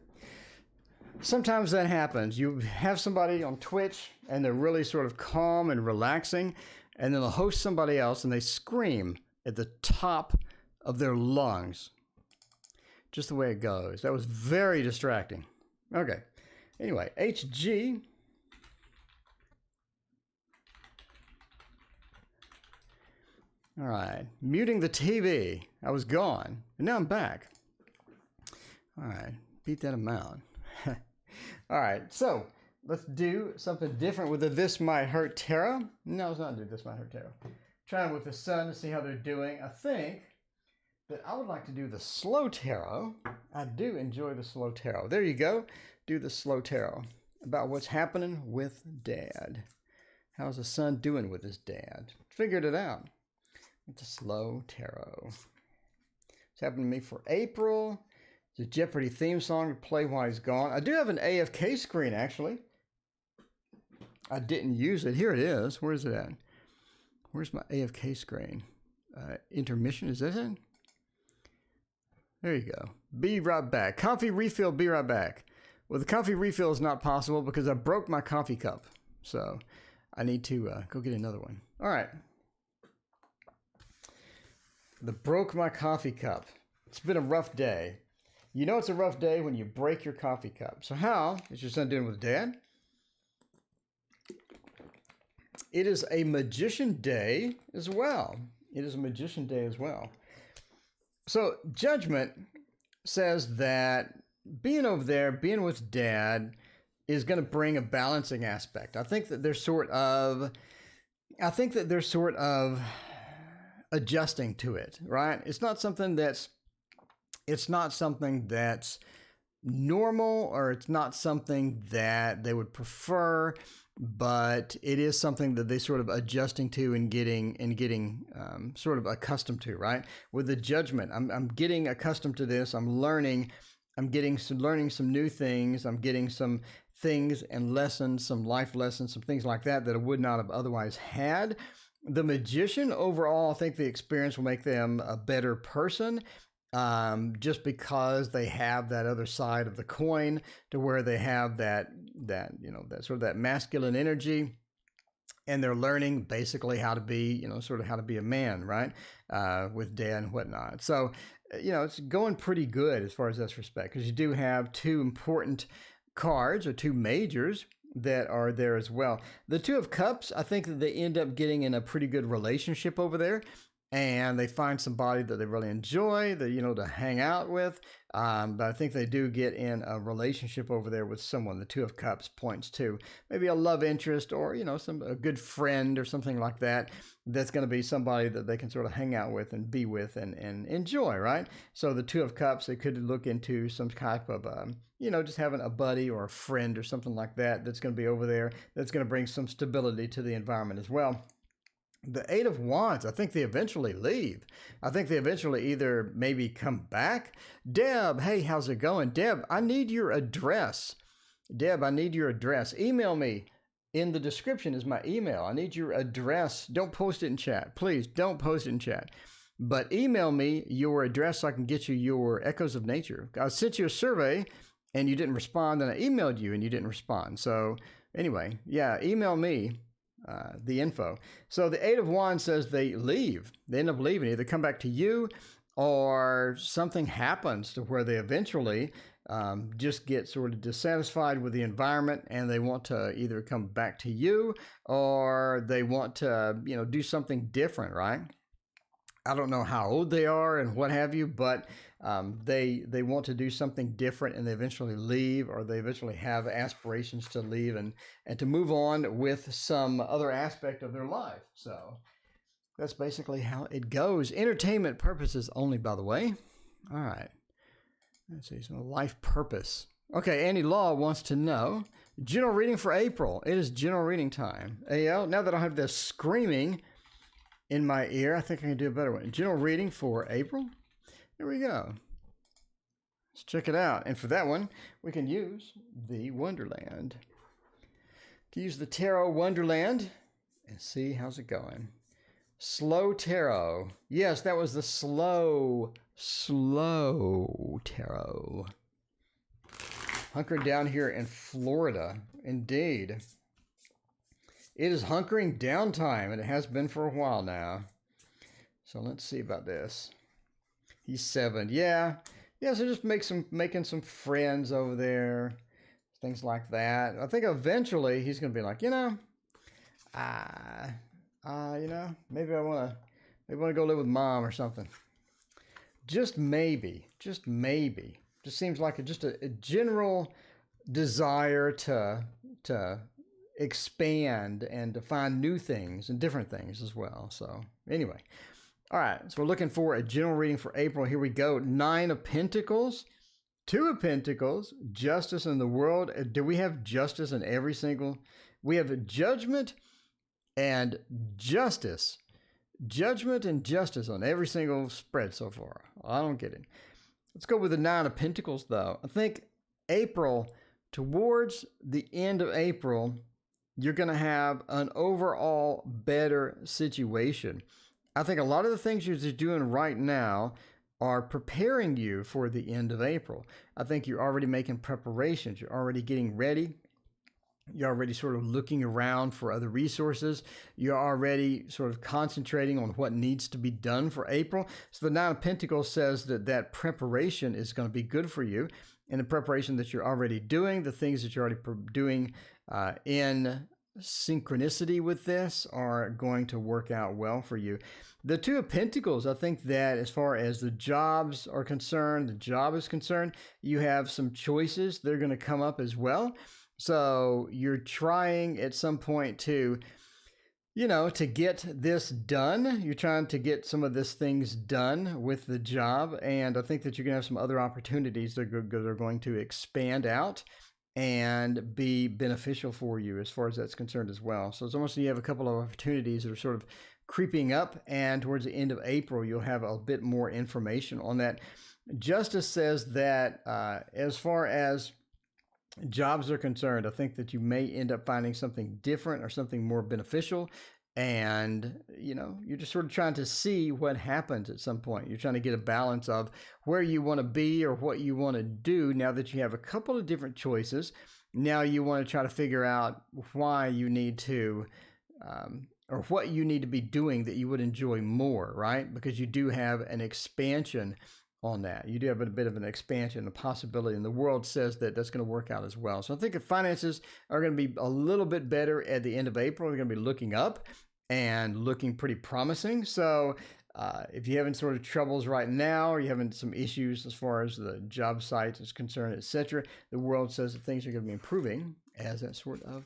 A: Sometimes that happens. You have somebody on Twitch and they're really sort of calm and relaxing, and then they'll host somebody else and they scream at the top of their lungs. Just the way it goes. That was very distracting. Okay. Anyway, HG. All right. Muting the TV. I was gone. And now I'm back. All right. Beat that amount. All right. So let's do something different with the This Might Hurt Tarot. No, let's not do This Might Hurt Tarot. Trying with the sun to see how they're doing. I think that I would like to do the slow tarot. I do enjoy the slow tarot. There you go. Do the slow tarot about what's happening with Dad. How's the son doing with his dad? Figured it out. It's a slow tarot. It's happened to me for April. It's a Jeopardy theme song to play while he's gone. I do have an AFK screen, actually. I didn't use it. Here it is. Where is it at? Where's my AFK screen? Intermission, is that it? There you go. Be right back. Coffee refill, be right back. Well, the coffee refill is not possible because I broke my coffee cup. So I need to go get another one. All right. Broke my coffee cup. It's been a rough day. You know it's a rough day when you break your coffee cup. So how is your son doing with Dad? It is a magician day as well. It is a magician day as well. So judgment says that being over there, being with Dad, is going to bring a balancing aspect. I think that they're sort of adjusting to it, right? It's not something that's normal, or it's not something that they would prefer, but it is something that they sort of adjusting to and getting sort of accustomed to, right? With the judgment, I'm getting accustomed to this. I'm learning some new things. I'm getting some things and lessons, some life lessons, some things like that I would not have otherwise had. The magician, overall, I think the experience will make them a better person. just because they have that other side of the coin to where they have that sort of that masculine energy. And they're learning basically how to be, sort of how to be a man, right? With dad and whatnot. So, it's going pretty good as far as that's respect, because you do have two important cards or two majors that are there as well. The Two of Cups, I think that they end up getting in a pretty good relationship over there. And they find somebody that they really enjoy, that, to hang out with. But I think they do get in a relationship over there with someone. The Two of Cups points to maybe a love interest or, a good friend or something like that. That's going to be somebody that they can sort of hang out with and be with and enjoy, right? So the Two of Cups, they could look into some type of, just having a buddy or a friend or something like that that's going to be over there. That's going to bring some stability to the environment as well. The Eight of Wands, I think they eventually leave. I think they eventually either maybe come back. Deb, hey, how's it going? Deb, I need your address. Deb, I need your address. Email me. In the description is my email. I need your address. Don't post it in chat. Please don't post it in chat. But email me your address so I can get you your Echoes of Nature. I sent you a survey and you didn't respond, and I emailed you and you didn't respond. So anyway, yeah, email me the info. So the Eight of Wands says they leave. They end up leaving. Either come back to you or something happens to where they eventually just get sort of dissatisfied with the environment and they want to either come back to you or they want to, do something different, right? I don't know how old they are and what have you, but they want to do something different and they eventually leave, or they eventually have aspirations to leave and to move on with some other aspect of their life. So that's basically how it goes. Entertainment purposes only, by the way. All right. Let's see, some life purpose. Okay, Annie Law wants to know, general reading for April. It is general reading time. AL, now that I have this screaming in my ear, I think I can do a better one. General reading for April. There we go. Let's check it out. And for that one, we can use the Wonderland. Can use the Tarot Wonderland and see how's it going. Slow Tarot. Yes, that was the slow Tarot. Hunkering down here in Florida. Indeed. It is hunkering down time, and it has been for a while now. So let's see about this. He's 7. Yeah, so just making some friends over there. Things like that. I think eventually he's going to be like, maybe I want to go live with mom or something. Just maybe. Just seems like just a general desire to expand and to find new things and different things as well. So anyway, all right. So we're looking for a general reading for April. Here we go. 9 of Pentacles, 2 of Pentacles, Justice in the World. Do we have justice in every single? We have Judgment and Justice. Judgment and Justice on every single spread so far. I don't get it. Let's go with the 9 of Pentacles, though. I think April, towards the end of April, you're going to have an overall better situation. I think a lot of the things you're doing right now are preparing you for the end of April. I think you're already making preparations. You're already getting ready. You're already sort of looking around for other resources. You're already sort of concentrating on what needs to be done for April. So the 9 of Pentacles says that preparation is going to be good for you. And the preparation that you're already doing, the things that you're already doing in synchronicity with this are going to work out well for you. The 2 of Pentacles, I think that as far as the jobs are concerned, the job is concerned, you have some choices. They're going to come up as well. So you're trying at some point to get this done. You're trying to get some of these things done with the job. And I think that you're going to have some other opportunities that are going to expand out and be beneficial for you as far as that's concerned as well. So it's almost like you have a couple of opportunities that are sort of creeping up, and towards the end of April, you'll have a bit more information on that. Justice says that as far as jobs are concerned, I think that you may end up finding something different or something more beneficial. And, you're just sort of trying to see what happens at some point. You're trying to get a balance of where you want to be or what you want to do now that you have a couple of different choices. Now you want to try to figure out why you need to, or what you need to be doing that you would enjoy more, right? Because you do have an expansion on that. You do have a bit of an expansion, a possibility, and the world says that that's going to work out as well. So I think the finances are going to be a little bit better at the end of April. They're going to be looking up and looking pretty promising. So if you're having sort of troubles right now, or you're having some issues as far as the job site is concerned, etc., the world says that things are going to be improving as that sort of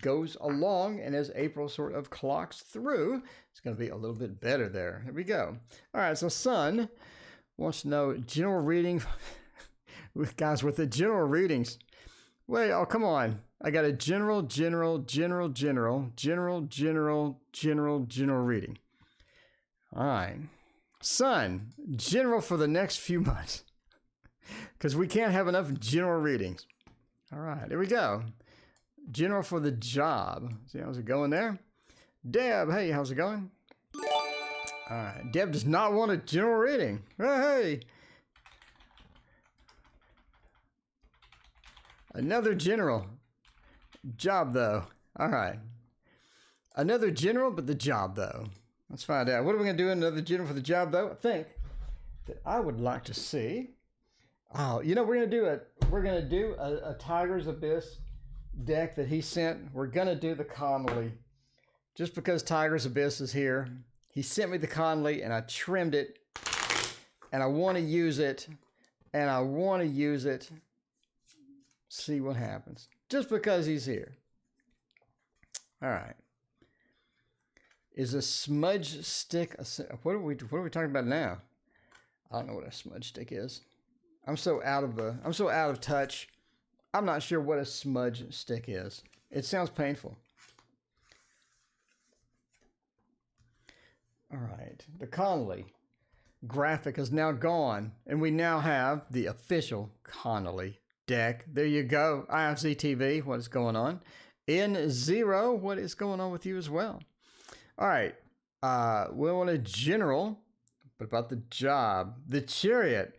A: goes along, and as April sort of clocks through, it's going to be a little bit better there. Here we go. All right, so Sun wants to know general reading with the general readings. Wait, oh, come on. I got a general reading. All right. Sun, general for the next few months. Because we can't have enough general readings. All right, here we go. General for the job. See how's it going there? Deb, hey, how's it going? All right. Deb does not want a general reading. Hey. Another general. Job, though. All right. Another general, but the job, though. Let's find out. What are we going to do? Another general for the job, though? I think that I would like to see. Oh, we're going to do a Tiger's Abyss deck that he sent. We're going to do the Connolly. Just because Tiger's Abyss is here. He sent me the Connolly, and I trimmed it, and I want to use it, See what happens. Just because he's here. All right. Is a smudge stick? What are we talking about now? I don't know what a smudge stick is. I'm so out of touch. I'm not sure what a smudge stick is. It sounds painful. All right, the Connolly graphic is now gone, and we now have the official Connolly deck. There you go. IFC TV, what is going on? N0, what is going on with you as well? All right, we want a general, but about the job. The Chariot.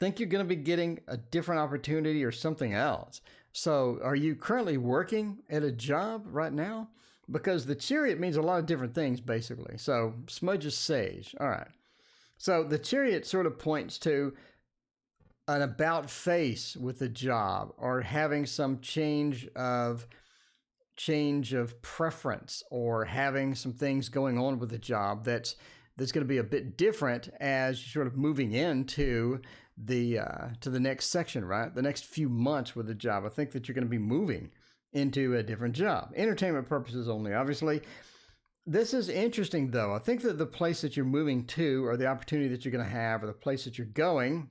A: Think you're going to be getting a different opportunity or something else. So are you currently working at a job right now? Because the Chariot means a lot of different things, basically. So, smudge is sage. All right. So, the Chariot sort of points to an about face with the job, or having some change of preference, or having some things going on with the job that's going to be a bit different as you're sort of moving into the to the next section, right? The next few months with the job. I think that you're going to be moving into a different job. Entertainment purposes only, obviously. This is interesting, though. I think that the place that you're moving to, or the opportunity that you're going to have, or the place that you're going,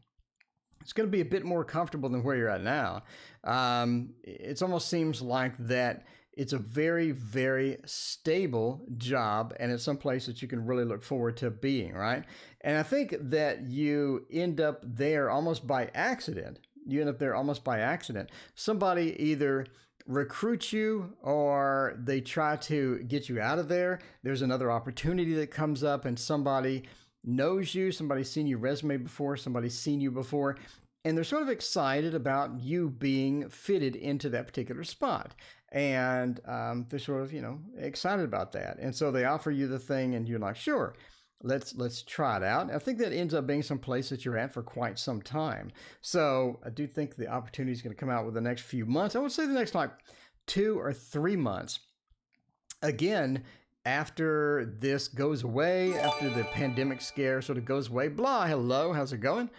A: it's going to be a bit more comfortable than where you're at now. It almost seems like that it's a very, very stable job, and it's some place that you can really look forward to being, right? And I think that you end up there almost by accident. Somebody either recruit you, or they try to get you out of there. There's another opportunity that comes up, and somebody knows you, somebody's seen your resume before, somebody's seen you before, and they're sort of excited about you being fitted into that particular spot. And they're sort of, excited about that. And so they offer you the thing, and you're like, sure, let's try it out. And I think that ends up being some place that you're at for quite some time. So I do think the opportunity is going to come out within the next few months. I would say the next 2 or 3 months. Again, after this goes away, after the pandemic scare sort of goes away, blah, hello, how's it going?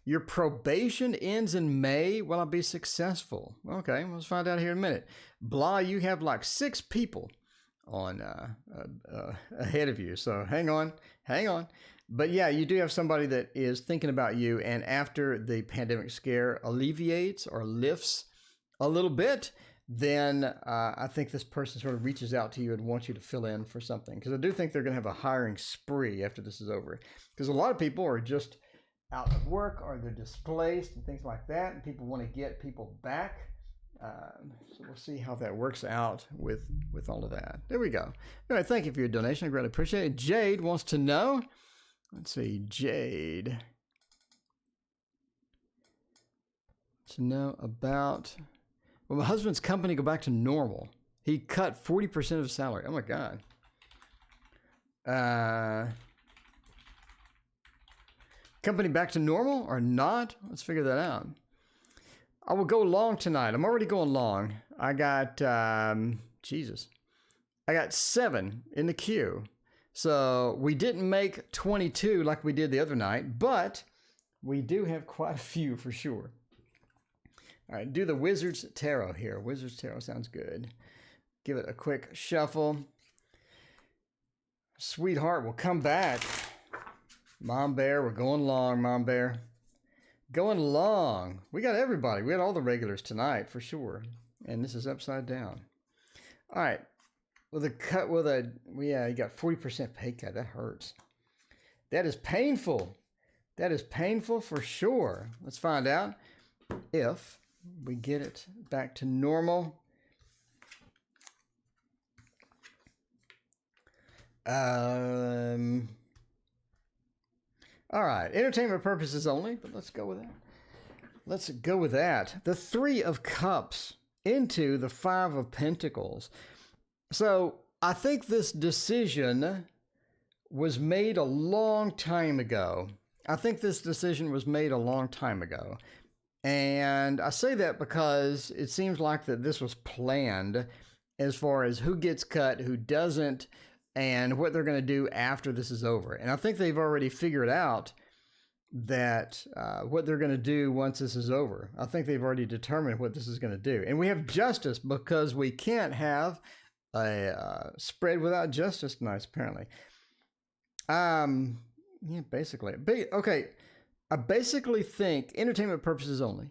A: Your probation ends in May. Will I be successful? Okay, let's find out here in a minute. Blah, you have 6 people on ahead of you. So hang on. But yeah, you do have somebody that is thinking about you. And after the pandemic scare alleviates or lifts a little bit, then I think this person sort of reaches out to you and wants you to fill in for something. Because I do think they're going to have a hiring spree after this is over. Because a lot of people are just out of work, or they're displaced and things like that, and people want to get people back So we'll see how that works out with all of that. There we go. All right, thank you for your donation. I greatly appreciate it. Jade wants to know. Let's see, Jade. To know about, will my husband's company go back to normal? He cut 40% of his salary. Oh my God. Company back to normal or not? Let's figure that out. I will go long tonight. I'm already going long. I got, Jesus. I got 7 in the queue. So we didn't make 22 like we did the other night, but we do have quite a few for sure. All right, do the Wizard's Tarot here. Wizard's Tarot sounds good. Give it a quick shuffle. Sweetheart will come back. Mom Bear, we're going long, Mom Bear. Going long. We got everybody. We had all the regulars tonight for sure. And this is upside down. All right. With a cut, yeah, you got 40% pay cut. That hurts. That is painful. That is painful for sure. Let's find out if we get it back to normal. All right, entertainment purposes only, but let's go with that. Let's go with that. The 3 of Cups into the 5 of Pentacles. So I think this decision was made a long time ago. And I say that because it seems like that this was planned as far as who gets cut, who doesn't, and what they're going to do after this is over. And I think they've already figured out that what they're going to do once this is over. I think they've already determined what this is going to do. And we have justice because we can't have a spread without justice tonight, apparently. Yeah, basically. Okay, I basically think, entertainment purposes only,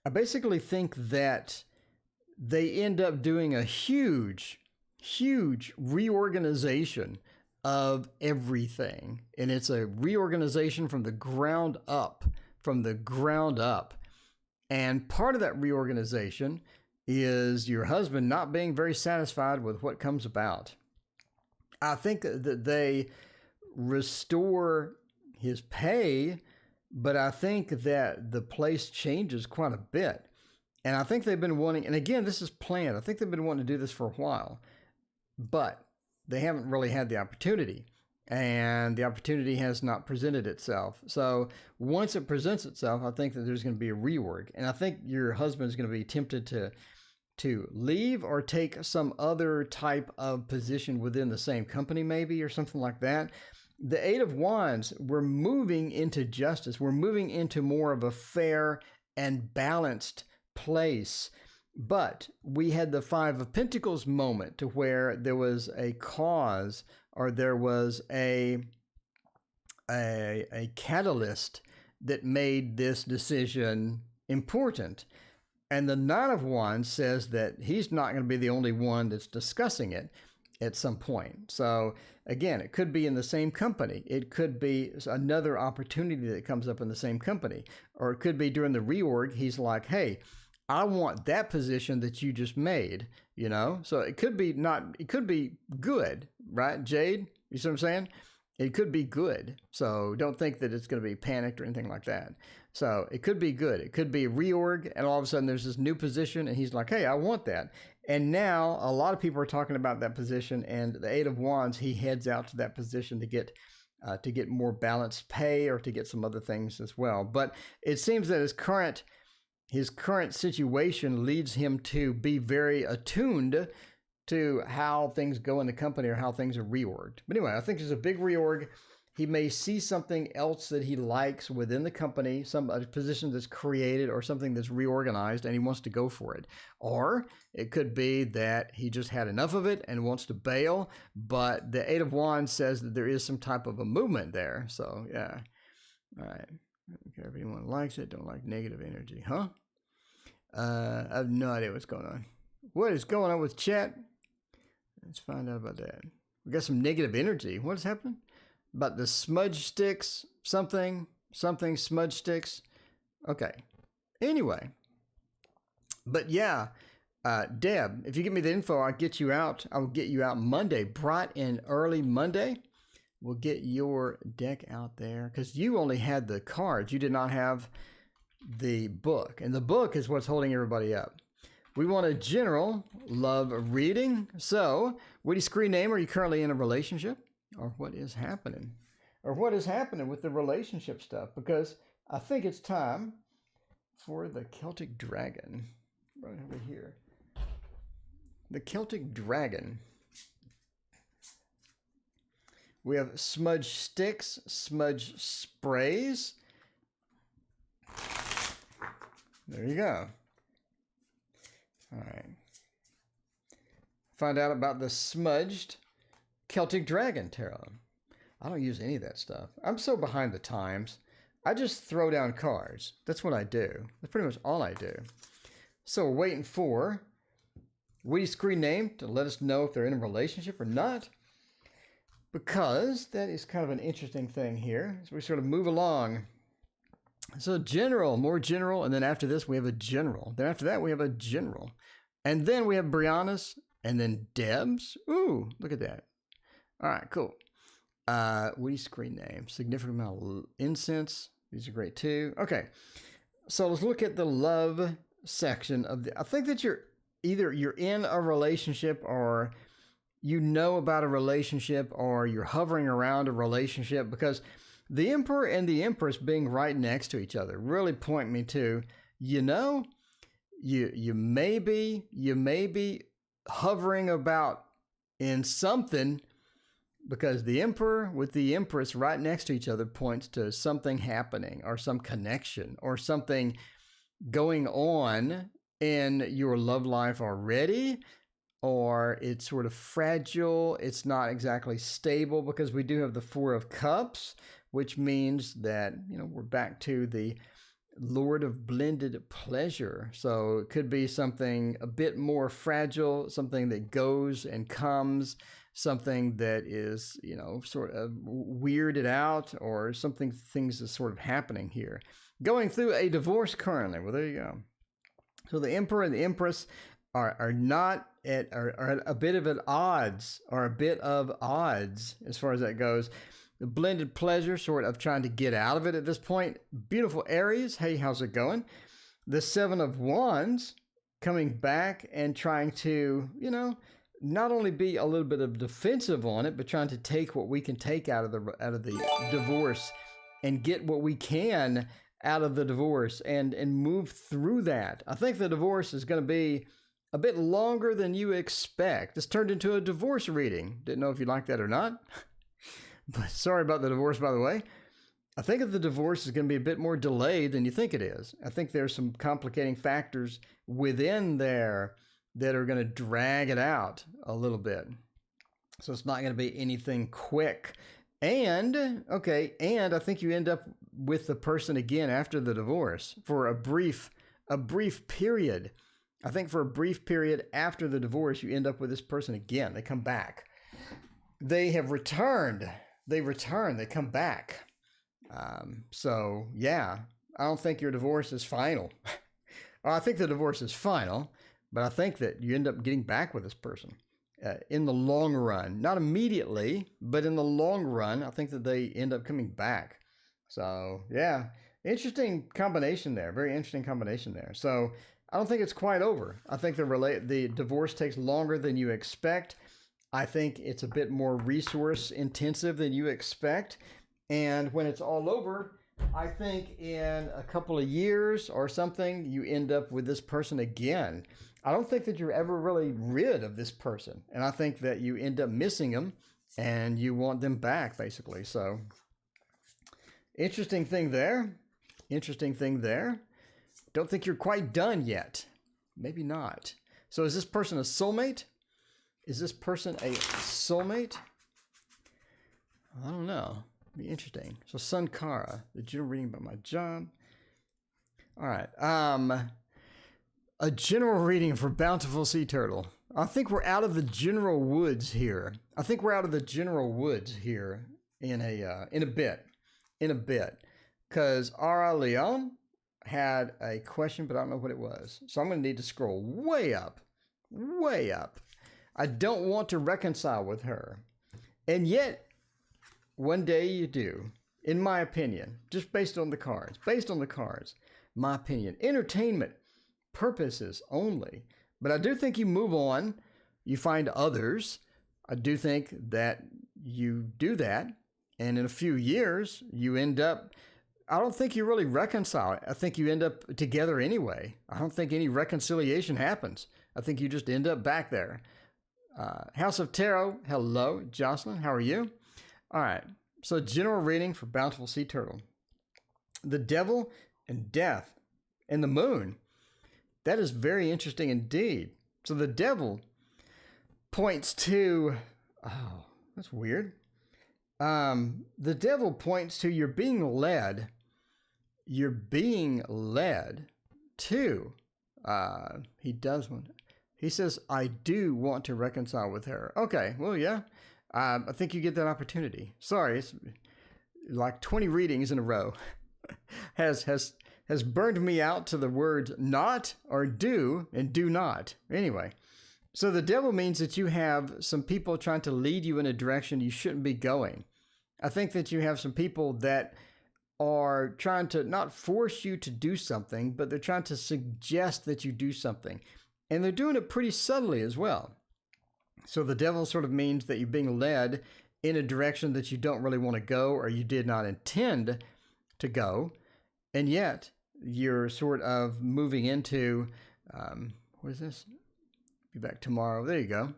A: I basically think that they end up doing a huge reorganization of everything. And it's a reorganization from the ground up. And part of that reorganization is your husband not being very satisfied with what comes about. I think that they restore his pay, but I think that the place changes quite a bit. And I think they've been wanting, and again, this is planned. I think they've been wanting to do this for a while, but they haven't really had the opportunity, and the opportunity has not presented itself. So once it presents itself, I think that there's going to be a reorg, and I think your husband is going to be tempted to leave or take some other type of position within the same company, maybe, or something like that. The 8 of Wands, we're moving into justice. We're moving into more of a fair and balanced place. But we had the 5 of Pentacles moment to where there was a cause, or there was a catalyst that made this decision important. And the 9 of Wands says that he's not going to be the only one that's discussing it at some point. So again, it could be in the same company. It could be another opportunity that comes up in the same company. Or it could be during the reorg, he's like, hey, I want that position that you just made, you know? So it could be good, right, Jade? You see what I'm saying? It could be good. So don't think that it's going to be panicked or anything like that. So it could be good. It could be a reorg, and all of a sudden there's this new position, and he's like, hey, I want that. And now a lot of people are talking about that position, and the 8 of Wands, he heads out to that position to get more balanced pay or to get some other things as well. But it seems that his current situation leads him to be very attuned to how things go in the company or how things are reorged. But anyway, I think there's a big reorg. He may see something else that he likes within the company, a position that's created or something that's reorganized, and he wants to go for it. Or it could be that he just had enough of it and wants to bail, but the 8 of Wands says that there is some type of a movement there. So, yeah. All right. I don't care if anyone likes it, don't like negative energy, huh? I have no idea what's going on. What is going on with chat? Let's find out about that. We got some negative energy. What is happening? About the smudge sticks, something smudge sticks. Okay. Anyway, But yeah, Deb, if you give me the info, I'll get you out. I will get you out Monday, bright and early Monday. We'll get your deck out there because you only had the cards. You did not have the book. And the book is what's holding everybody up. We want a general love reading. So, what screen name? Are you currently in a relationship? Or what is happening? Or what is happening with the relationship stuff? Because I think it's time for the Celtic Dragon. Right over here. The Celtic Dragon. We have smudge sticks, smudge sprays. There you go. All right. Find out about the smudged Celtic Dragon Tarot. I don't use any of that stuff. I'm so behind the times. I just throw down cards. That's what I do. That's pretty much all I do. So we're waiting for Witty Screen Name to let us know if they're in a relationship or not. Because that is kind of an interesting thing here. So we sort of move along. So general, more general, and then after this we have a general. Then after that we have a general. And then we have Brianna's, and then Deb's. Ooh, look at that. All right, cool. Witty Screen Name, significant amount of incense. These are great too. Okay, so let's look at the love section of the. I think that you're in a relationship, or you know about a relationship, or you're hovering around a relationship, because the Emperor and the Empress being right next to each other really point me to, you may be hovering about in something, because the Emperor with the Empress right next to each other points to something happening, or some connection, or something going on in your love life already, or it's sort of fragile. It's not exactly stable, because we do have the Four of Cups, which means that, we're back to the Lord of Blended Pleasure. So it could be something a bit more fragile, something that goes and comes, something that is, sort of weirded out, or things are sort of happening here. Going through a divorce currently. Well, there you go. So the Emperor and the Empress are at a bit of odds as far as that goes. The Blended Pleasure, sort of trying to get out of it at this point. Beautiful Aries, hey, how's it going? The Seven of Wands coming back and trying to, not only be a little bit of defensive on it, but trying to take what we can take out of the divorce, and get what we can out of the divorce, and move through that. I think the divorce is going to be a bit longer than you expect. This turned into a divorce reading. Didn't know if you like that or not. But sorry about the divorce, by the way. I think that the divorce is going to be a bit more delayed than you think it is. I think there's some complicating factors within there that are going to drag it out a little bit. So it's not going to be anything quick. And I think you end up with the person again after the divorce for a brief period. I think for a brief period after the divorce, you end up with this person again. They come back. They have returned. They come back. So yeah, I don't think your divorce is final. I think the divorce is final, but I think that you end up getting back with this person in the long run. Not immediately, but in the long run, I think that they end up coming back. So yeah, interesting combination there. Very interesting combination there. So I don't think it's quite over. I think the divorce takes longer than you expect. I think it's a bit more resource intensive than you expect. And when it's all over, I think in a couple of years or something, you end up with this person again. I don't think that you're ever really rid of this person. And I think that you end up missing them and you want them back, basically. So interesting thing there. Don't think you're quite done yet. Maybe not. So is this person a soulmate? I don't know. Be interesting. So Sun Kara, the general reading about my job. All right. A general reading for Bountiful Sea Turtle. I think we're out of the general woods here. In a bit. Because Ara Leon, had a question, but I don't know what it was. So I'm going to need to scroll way up, way up. I don't want to reconcile with her. And yet, one day you do, in my opinion, just based on the cards, my opinion, entertainment purposes only. But I do think you move on, you find others. I do think that you do that. And in a few years, you end up, I don't think you really reconcile. I think you end up together anyway. I don't think any reconciliation happens. I think you just end up back there. House of Tarot, hello, Jocelyn, how are you? All right, so general reading for Bountiful Sea Turtle. The Devil and Death and the Moon. That is very interesting indeed. So the Devil points to, oh, that's weird. The Devil points to you're being led to, he does one. He says, I do want to reconcile with her. Okay, well, yeah. I think you get that opportunity. Sorry, it's like 20 readings in a row has burned me out to the words not or do and do not. Anyway, so the Devil means that you have some people trying to lead you in a direction you shouldn't be going. I think that you have some people that are trying to not force you to do something, but they're trying to suggest that you do something. And they're doing it pretty subtly as well. So the Devil sort of means that you're being led in a direction that you don't really want to go or you did not intend to go. And yet you're sort of moving into, what is this? Be back tomorrow. There you go.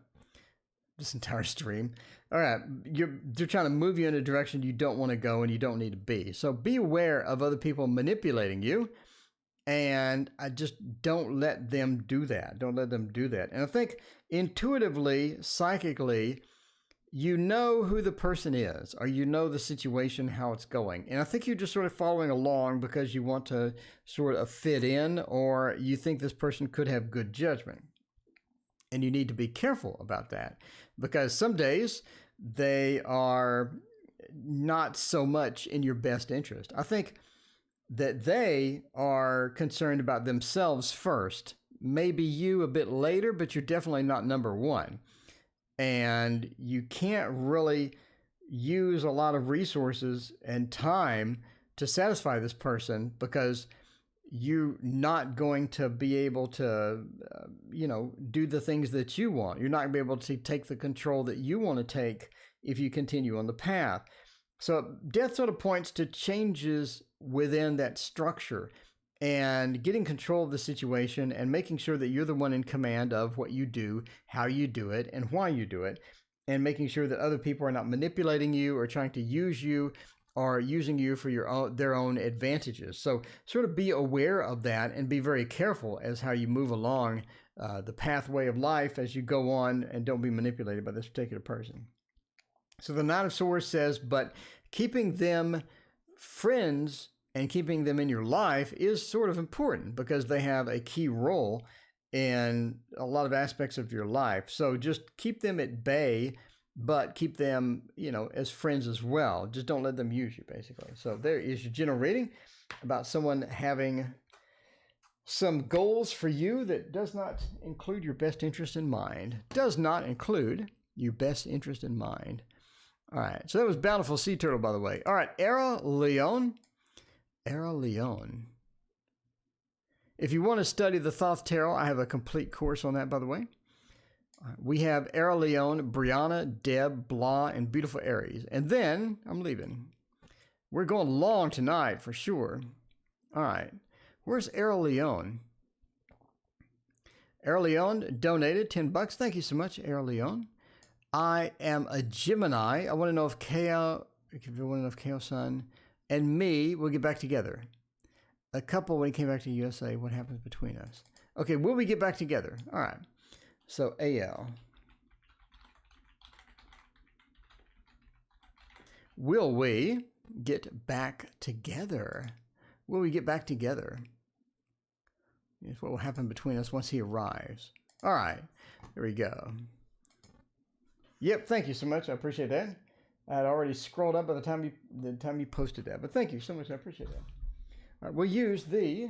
A: This entire stream. All right. They're trying to move you in a direction you don't want to go and you don't need to be. So be aware of other people manipulating you. And I just don't let them do that. Don't let them do that. And I think intuitively, psychically, you know who the person is, or you know the situation, how it's going. And I think you're just sort of following along because you want to sort of fit in, or you think this person could have good judgment. And you need to be careful about that because some days they are not so much in your best interest. I think that they are concerned about themselves first, maybe you a bit later, but you're definitely not number one. And you can't really use a lot of resources and time to satisfy this person because you're not going to be able to, do the things that you want. You're not going to be able to take the control that you want to take if you continue on the path. So death sort of points to changes within that structure and getting control of the situation and making sure that you're the one in command of what you do, how you do it, and why you do it, and making sure that other people are not manipulating you or trying to use you or using you for their own advantages. So sort of be aware of that and be very careful as how you move along the pathway of life as you go on, and don't be manipulated by this particular person. So the Knight of Swords says, but keeping them friends and keeping them in your life is sort of important because they have a key role in a lot of aspects of your life. So just keep them at bay, but keep them, as friends as well. Just don't let them use you, basically. So there is your general reading about someone having some goals for you that does not include your best interest in mind. Does not include your best interest in mind. All right, so that was Bountiful Sea Turtle, by the way. All right, Era Leon. Era Leon. If you want to study the Thoth Tarot, I have a complete course on that, by the way. We have Era Leon, Brianna, Deb, Blah, and Beautiful Aries. And then I'm leaving. We're going long tonight for sure. All right, where's Era Leon? Era Leon donated $10. Thank you so much, Era Leon. I am a Gemini. I want to know if Ko Sun and me will get back together. A couple when he came back to the USA. What happens between us? Okay, will we get back together? All right. So AL. Will we get back together? Will we get back together? Is what will happen between us once he arrives. All right. There we go. Yep, thank you so much. I appreciate that. I had already scrolled up by the time you posted that, but thank you so much. I appreciate that. All right, we'll use the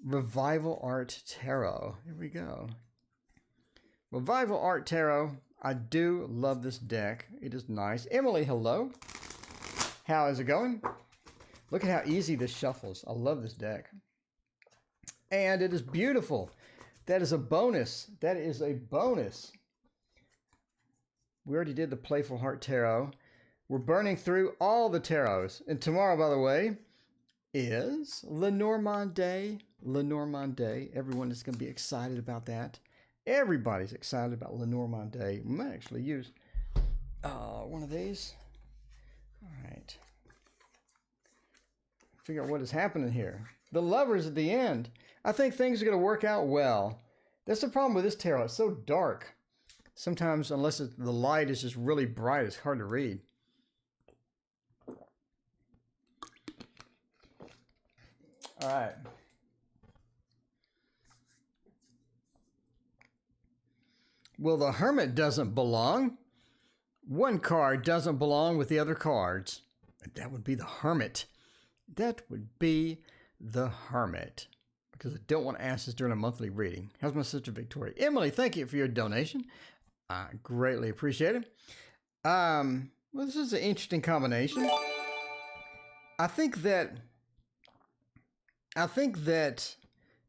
A: Revival Art Tarot. Here we go. Revival Art Tarot. I do love this deck. It is nice. Emily, hello. How is it going? Look at how easy this shuffles. I love this deck. And it is beautiful. That is a bonus. That is a bonus. We already did the Playful Heart Tarot. We're burning through all the tarots. And tomorrow, by the way, is Lenormand Day. Lenormand Day. Everyone is going to be excited about that. Everybody's excited about Lenormand Day. We might actually use one of these. All right. Figure out what is happening here. The Lovers at the end. I think things are going to work out well. That's the problem with this tarot. It's so dark. Sometimes, unless the light is just really bright, it's hard to read. All right. Well, the Hermit doesn't belong. One card doesn't belong with the other cards. That would be the Hermit. That would be the Hermit. Because I don't want to ask this during a monthly reading. How's my sister Victoria? Emily, thank you for your donation. I greatly appreciate it. Well, this is an interesting combination. I think that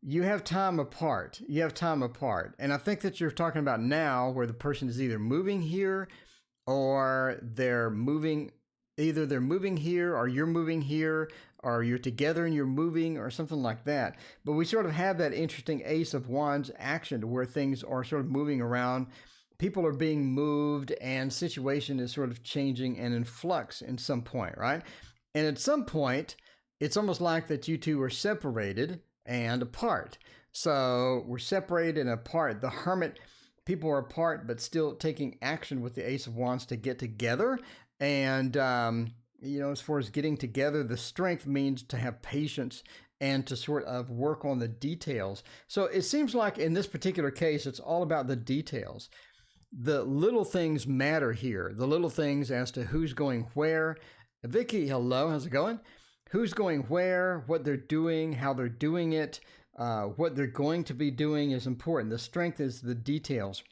A: you have time apart. You have time apart. And I think that you're talking about now where the person is either moving here or they're moving, either they're moving here or you're moving here or you're together and you're moving or something like that. But we sort of have that interesting Ace of Wands action to where things are sort of moving around. People are being moved and situation is sort of changing and in flux in some point, right? And at some point, it's almost like that you two are separated and apart. So we're separated and apart. The Hermit, people are apart, but still taking action with the Ace of Wands to get together. And, you know, as far as getting together, the Strength means to have patience and to sort of work on the details. So it seems like in this particular case, it's all about the details. The little things matter here. The little things as to who's going where. Vicky, hello, how's it going? Who's going where, what they're doing, how they're doing it, what they're going to be doing is important. The Strength is the details.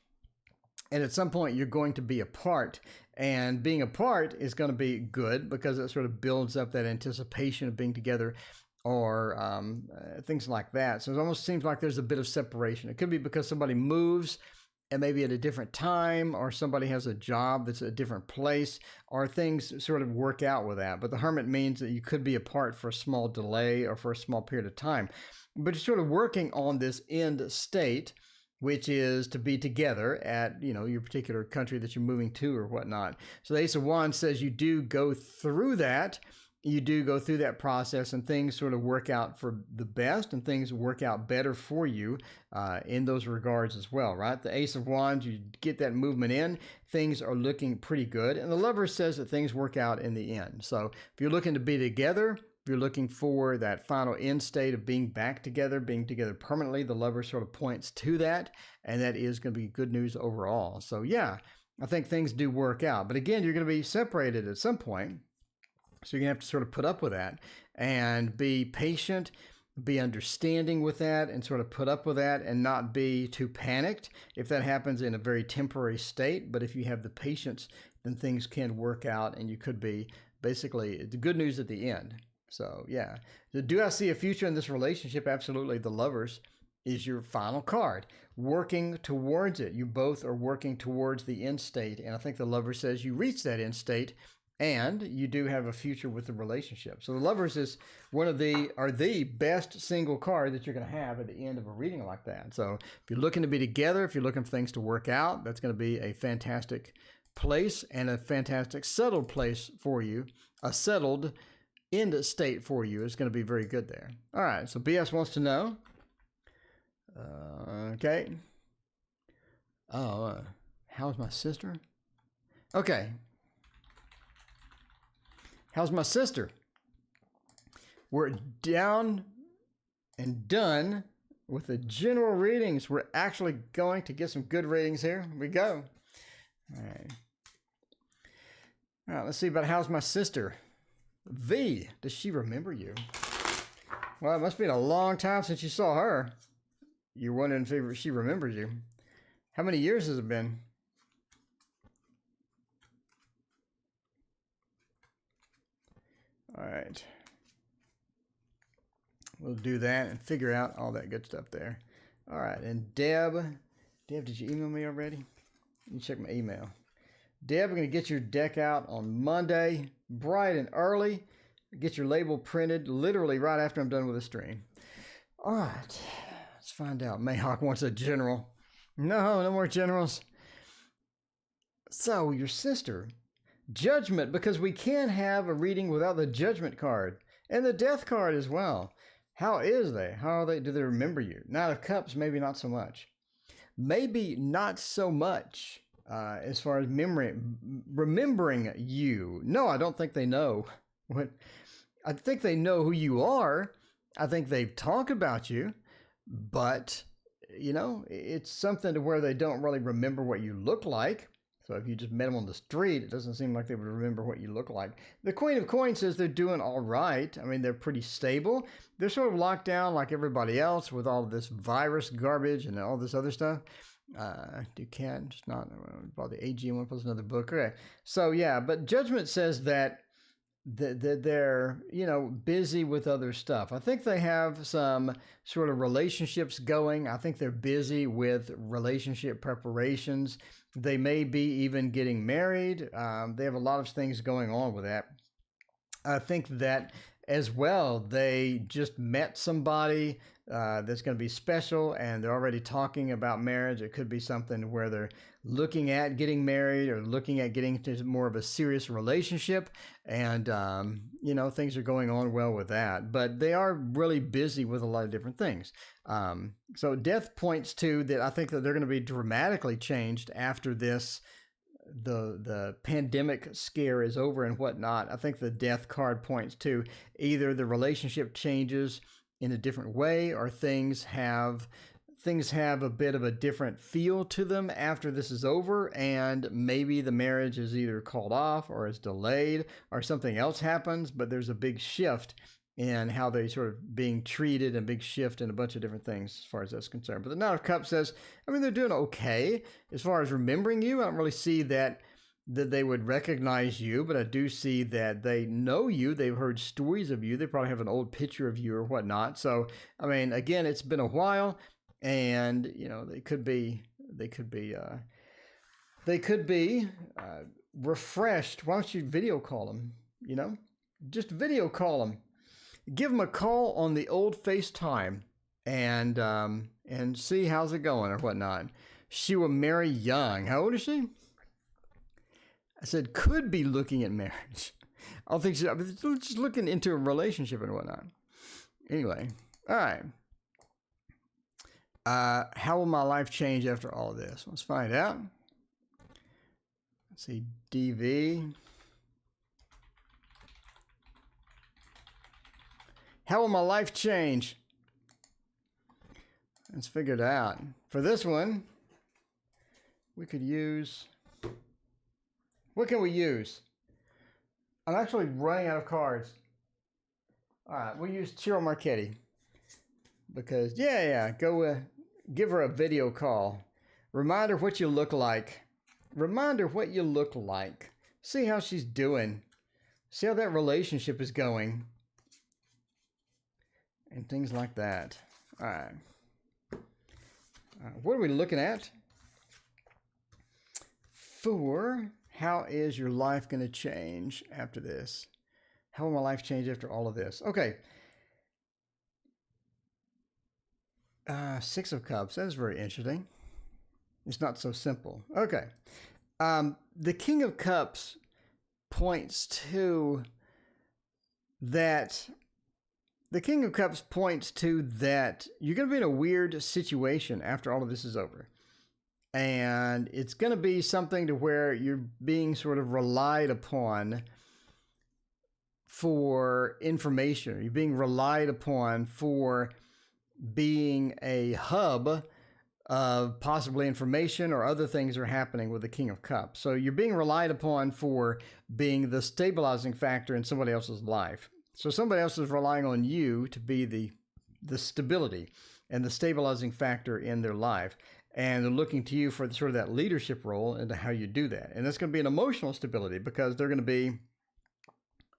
A: And at some point, you're going to be apart. And being apart is going to be good because it sort of builds up that anticipation of being together or things like that. So it almost seems like there's a bit of separation. It could be because somebody moves and maybe at a different time, or somebody has a job that's a different place, or things sort of work out with that. But the Hermit means that you could be apart for a small delay or for a small period of time. But you're sort of working on this end state, which is to be together at, you know, your particular country that you're moving to or whatnot. So the Ace of Wands says you do go through that. You do go through that process and things sort of work out for the best and things work out better for you in those regards as well, right? The Ace of Wands, you get that movement in, things are looking pretty good. And the Lover says that things work out in the end. So if you're looking to be together, if you're looking for that final end state of being back together, being together permanently, the Lover sort of points to that. And that is going to be good news overall. So yeah, I think things do work out. But again, you're going to be separated at some point. So you're going to have to sort of put up with that and be patient, be understanding with that and sort of put up with that and not be too panicked if that happens in a very temporary state. But if you have the patience, then things can work out and you could be basically the good news at the end. So yeah, do I see a future in this relationship? Absolutely. The Lovers is your final card. Working towards it. You both are working towards the end state. And I think the Lover says you reach that end state and you do have a future with the relationship. So the Lovers is the best single card that you're going to have at the end of a reading like that. So if you're looking to be together, if you're looking for things to work out, that's going to be a fantastic place and a fantastic settled place for you. A settled end state for you is going to be very good there. All right. So BS wants to know. Okay. Oh, how's my sister? Okay. How's my sister? We're down and done with the general readings. We're actually going to get some good readings here. Here we go. All right. All right, let's see about how's my sister. V, does she remember you? Well, it must have been a long time since you saw her. You're wondering if she remembers you. How many years has it been? All right. We'll do that and figure out all that good stuff there. All right. And Deb, did you email me already? Let me check my email. Deb, we're going to get your deck out on Monday, bright and early. Get your label printed literally right after I'm done with the stream. All right. Let's find out. Mayhawk wants a general. No more generals. So, your sister, judgment, because we can't have a reading without the judgment card and the death card as well. How is they? How are they? Do they remember you? Knight of Cups, maybe not so much. Maybe not so much as far as remembering you. No, I don't think they know what. I think they know who you are. I think they've talked about you, but you know, it's something to where they don't really remember what you look like. So if you just met them on the street, it doesn't seem like they would remember what you look like. The Queen of Coins says they're doing all right. I mean, they're pretty stable. They're sort of locked down like everybody else with all this virus garbage and all this other stuff. Duquesne, just not about the AG one plus another book. Okay. So yeah, but Judgment says that they're, you know, busy with other stuff. I think they have some sort of relationships going. I think they're busy with relationship preparations. They may be even getting married. They have a lot of things going on with that. I think that as well, they just met somebody that's going to be special and they're already talking about marriage. It could be something where they're looking at getting married or looking at getting into more of a serious relationship. And, you know, things are going on well with that. But they are really busy with a lot of different things. So death points to that. I think that they're going to be dramatically changed after this. The pandemic scare is over and whatnot. I think the death card points to either the relationship changes in a different way or things have a bit of a different feel to them after this is over, and maybe the marriage is either called off or is delayed or something else happens, but there's a big shift in how they sort of being treated, and big shift in a bunch of different things as far as that's concerned. But the Knight of Cups says, I mean, they're doing okay as far as remembering you. I don't really see that they would recognize you, but I do see that they know you. They've heard stories of you. They probably have an old picture of you or whatnot. So, I mean, again, it's been a while, and you know, they could be refreshed. Why don't you video call them? You know, just video call them. Give them a call on the old FaceTime and see how's it going or whatnot. She will marry young. How old is she? I said could be looking at marriage. I don't think she's just looking into a relationship and whatnot. Anyway, all right. How will my life change after all of this? Let's find out. Let's see, DV. How will my life change? Let's figure it out. For this one, we could use... What can we use? I'm actually running out of cards. All right, we'll use Ciro Marchetti. Because, go give her a video call. Remind her what you look like. Remind her what you look like. See how she's doing. See how that relationship is going. And things like that. All right. What are we looking at? For how is your life going to change after this? How will my life change after all of this? Okay. Six of Cups. That is very interesting. It's not so simple. Okay. The King of Cups points to that... The King of Cups points to that you're going to be in a weird situation after all of this is over. And it's going to be something to where you're being sort of relied upon for information. You're being relied upon for being a hub of possibly information or other things are happening with the King of Cups. So you're being relied upon for being the stabilizing factor in somebody else's life. So somebody else is relying on you to be the stability and the stabilizing factor in their life. And they're looking to you for sort of that leadership role into how you do that. And that's going to be an emotional stability because they're going to be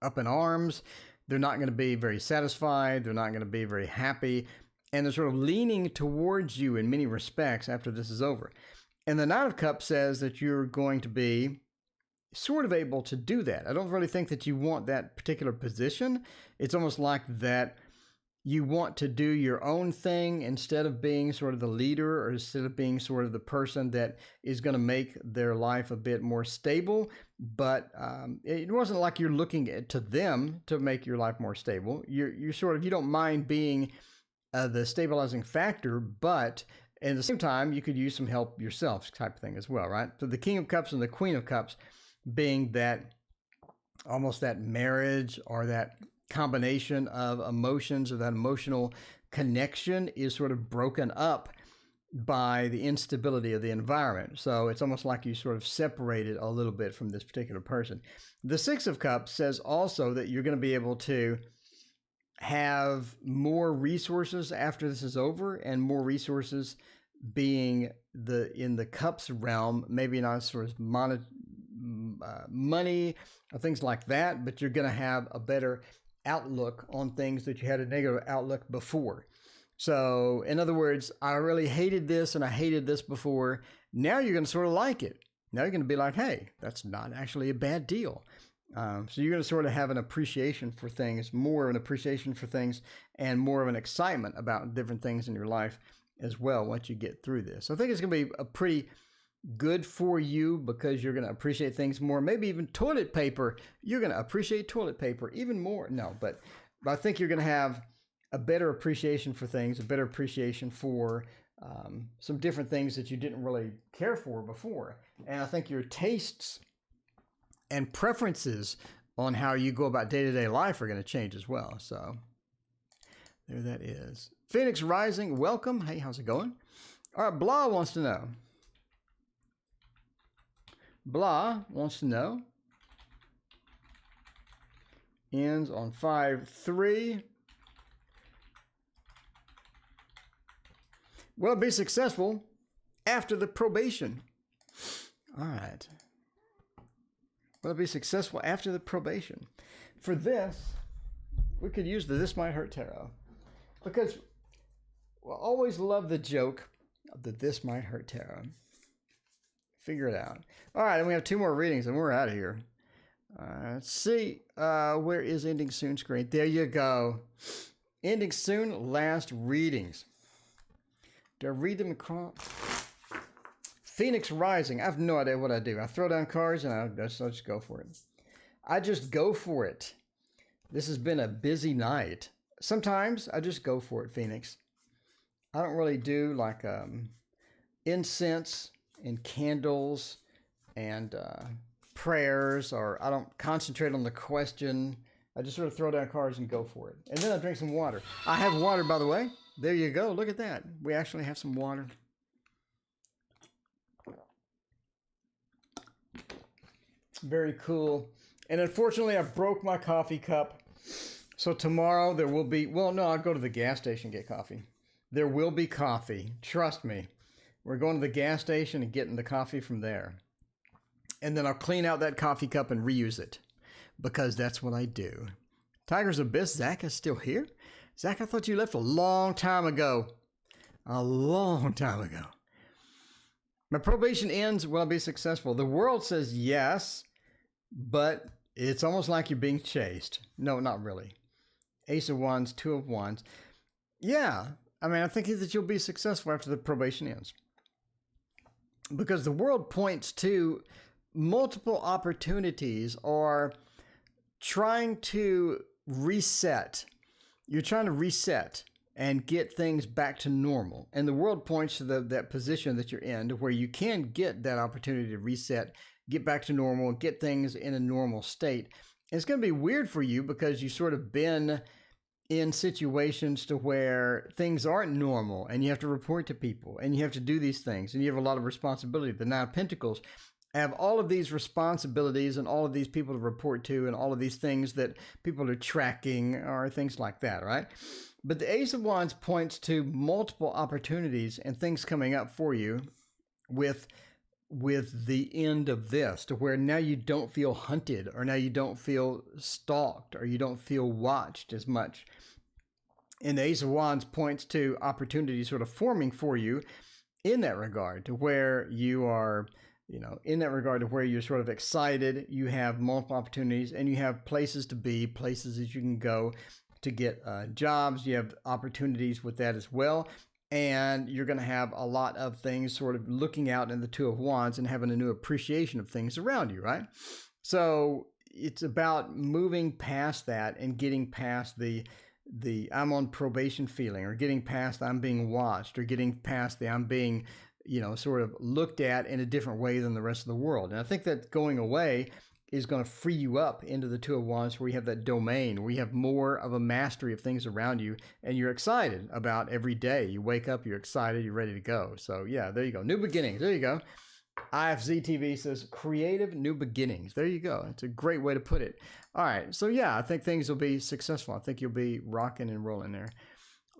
A: up in arms. They're not going to be very satisfied. They're not going to be very happy. And they're sort of leaning towards you in many respects after this is over. And the Knight of Cups says that you're going to be sort of able to do that. I don't really think that you want that particular position. It's almost like that you want to do your own thing instead of being sort of the leader or instead of being sort of the person that is going to make their life a bit more stable. But it wasn't like you're looking to them to make your life more stable. You're sort of, you don't mind being the stabilizing factor, but at the same time, you could use some help yourself type of thing as well, right? So the King of Cups and the Queen of Cups being that almost that marriage or that combination of emotions or that emotional connection is sort of broken up by the instability of the environment. So it's almost like you sort of separated a little bit from this particular person. The Six of Cups says also that you're going to be able to have more resources after this is over, and more resources being in the cups realm, maybe not sort of money or things like that, but you're going to have a better outlook on things that you had a negative outlook before. So in other words, I really hated this and I hated this before. Now you're going to sort of like it. Now you're going to be like, hey, that's not actually a bad deal. So you're going to sort of have an appreciation for things, more of an appreciation for things, and more of an excitement about different things in your life as well once you get through this. So I think it's going to be a pretty good for you because you're going to appreciate things more. Maybe even toilet paper. You're going to appreciate toilet paper even more. No, but I think you're going to have a better appreciation for things, a better appreciation for some different things that you didn't really care for before. And I think your tastes and preferences on how you go about day-to-day life are going to change as well. So there that is. Phoenix Rising, welcome. Hey, how's it going? All right, Blah wants to know. Blah wants to know. Ends on 5-3. Will it be successful after the probation? All right. Will it be successful after the probation? For this, we could use the This Might Hurt Tarot. Because we'll always love the joke of the This Might Hurt Tarot. Figure it out. All right, and we have 2 more readings and we're out of here. Let's see. Where is Ending Soon screen? There you go. Ending Soon, last readings. Do I read them across? Phoenix Rising. I have no idea what I do. I throw down cards and I'll just go for it. I just go for it. This has been a busy night. Sometimes I just go for it, Phoenix. I don't really do like incense and candles and prayers, or I don't concentrate on the question. I just sort of throw down cards and go for it. And then I drink some water. I have water, by the way. There you go. Look at that. We actually have some water. Very cool. And unfortunately, I broke my coffee cup. So tomorrow there will be, well, no, I'll go to the gas station and get coffee. There will be coffee. Trust me. We're going to the gas station and getting the coffee from there. And then I'll clean out that coffee cup and reuse it. Because that's what I do. Tiger's Abyss, Zach is still here? Zach, I thought you left a long time ago. A long time ago. My probation ends. Will I be successful? The world says yes, but it's almost like you're being chased. No, not really. Ace of Wands, 2 of Wands. Yeah, I mean, I think that you'll be successful after the probation ends. Because the world points to multiple opportunities or trying to reset. You're trying to reset and get things back to normal. And the world points to that position that you're in to where you can get that opportunity to reset, get back to normal, get things in a normal state. And it's going to be weird for you because you've sort of been in situations to where things aren't normal and you have to report to people and you have to do these things and you have a lot of responsibility. The Nine of Pentacles have all of these responsibilities and all of these people to report to and all of these things that people are tracking or things like that, right? But the Ace of Wands points to multiple opportunities and things coming up for you with the end of this, to where now you don't feel hunted, or now you don't feel stalked, or you don't feel watched as much. And the Ace of Wands points to opportunities sort of forming for you in that regard, to where you are, in that regard, to where you're sort of excited, you have multiple opportunities, and you have places to be, places that you can go to get jobs. You have opportunities with that as well. And you're going to have a lot of things sort of looking out in the Two of Wands and having a new appreciation of things around you, right? So it's about moving past that and getting past the I'm on probation feeling, or getting past I'm being watched, or getting past the I'm being, sort of looked at in a different way than the rest of the world. And I think that going away is going to free you up into the Two of Wands, where you have that domain, where you have more of a mastery of things around you, and you're excited about every day. You wake up, you're excited, you're ready to go. So yeah, there you go. New beginnings. There you go. IFZ TV says creative new beginnings. There you go. It's a great way to put it. All right. So yeah, I think things will be successful. I think you'll be rocking and rolling there.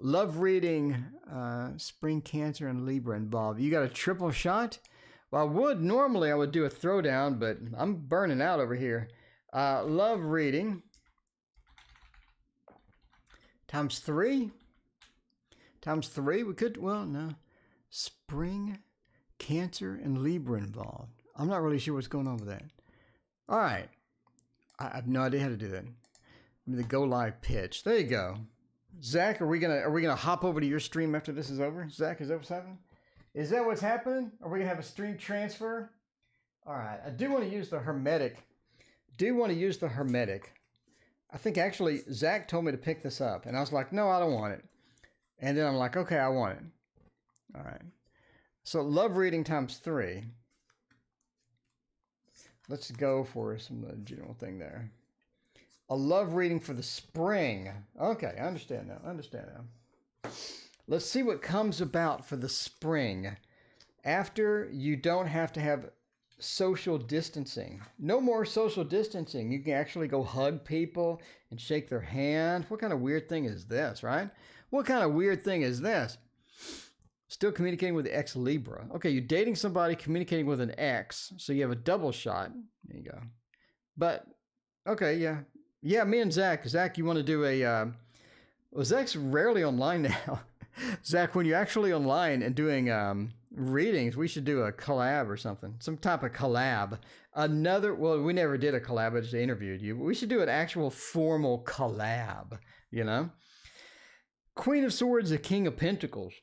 A: Love reading, spring Cancer and Libra involved. You got a triple shot? Well, normally I would do a throwdown, but I'm burning out over here. Love reading times 3. Times 3, we could, well, no. Spring, Cancer, and Libra involved. I'm not really sure what's going on with that. All right. I have no idea how to do that. The go live pitch. There you go. Zach, are we gonna hop over to your stream after this is over? Zach, is that what's happening? Is that what's happening? Are we going to have a stream transfer? All right. I do want to use the Hermetic. I think actually Zach told me to pick this up. And I was like, no, I don't want it. And then I'm like, okay, I want it. All right. So love reading times 3. Let's go for some general thing there. A love reading for the spring. Okay, I understand now. Let's see what comes about for the spring. After you don't have to have social distancing. No more social distancing. You can actually go hug people and shake their hand. What kind of weird thing is this, right? What kind of weird thing is this? Still communicating with the ex-Libra. Okay, you're dating somebody, communicating with an ex, so you have a double shot. There you go. But, okay, yeah. Yeah, me and Zach. Zach, you want to do a... well, Zach's rarely online now. Zach, when you're actually online and doing readings, we should do a collab or something. Some type of collab. Well, we never did a collab. I just interviewed you. But we should do an actual formal collab, Queen of Swords, the King of Pentacles.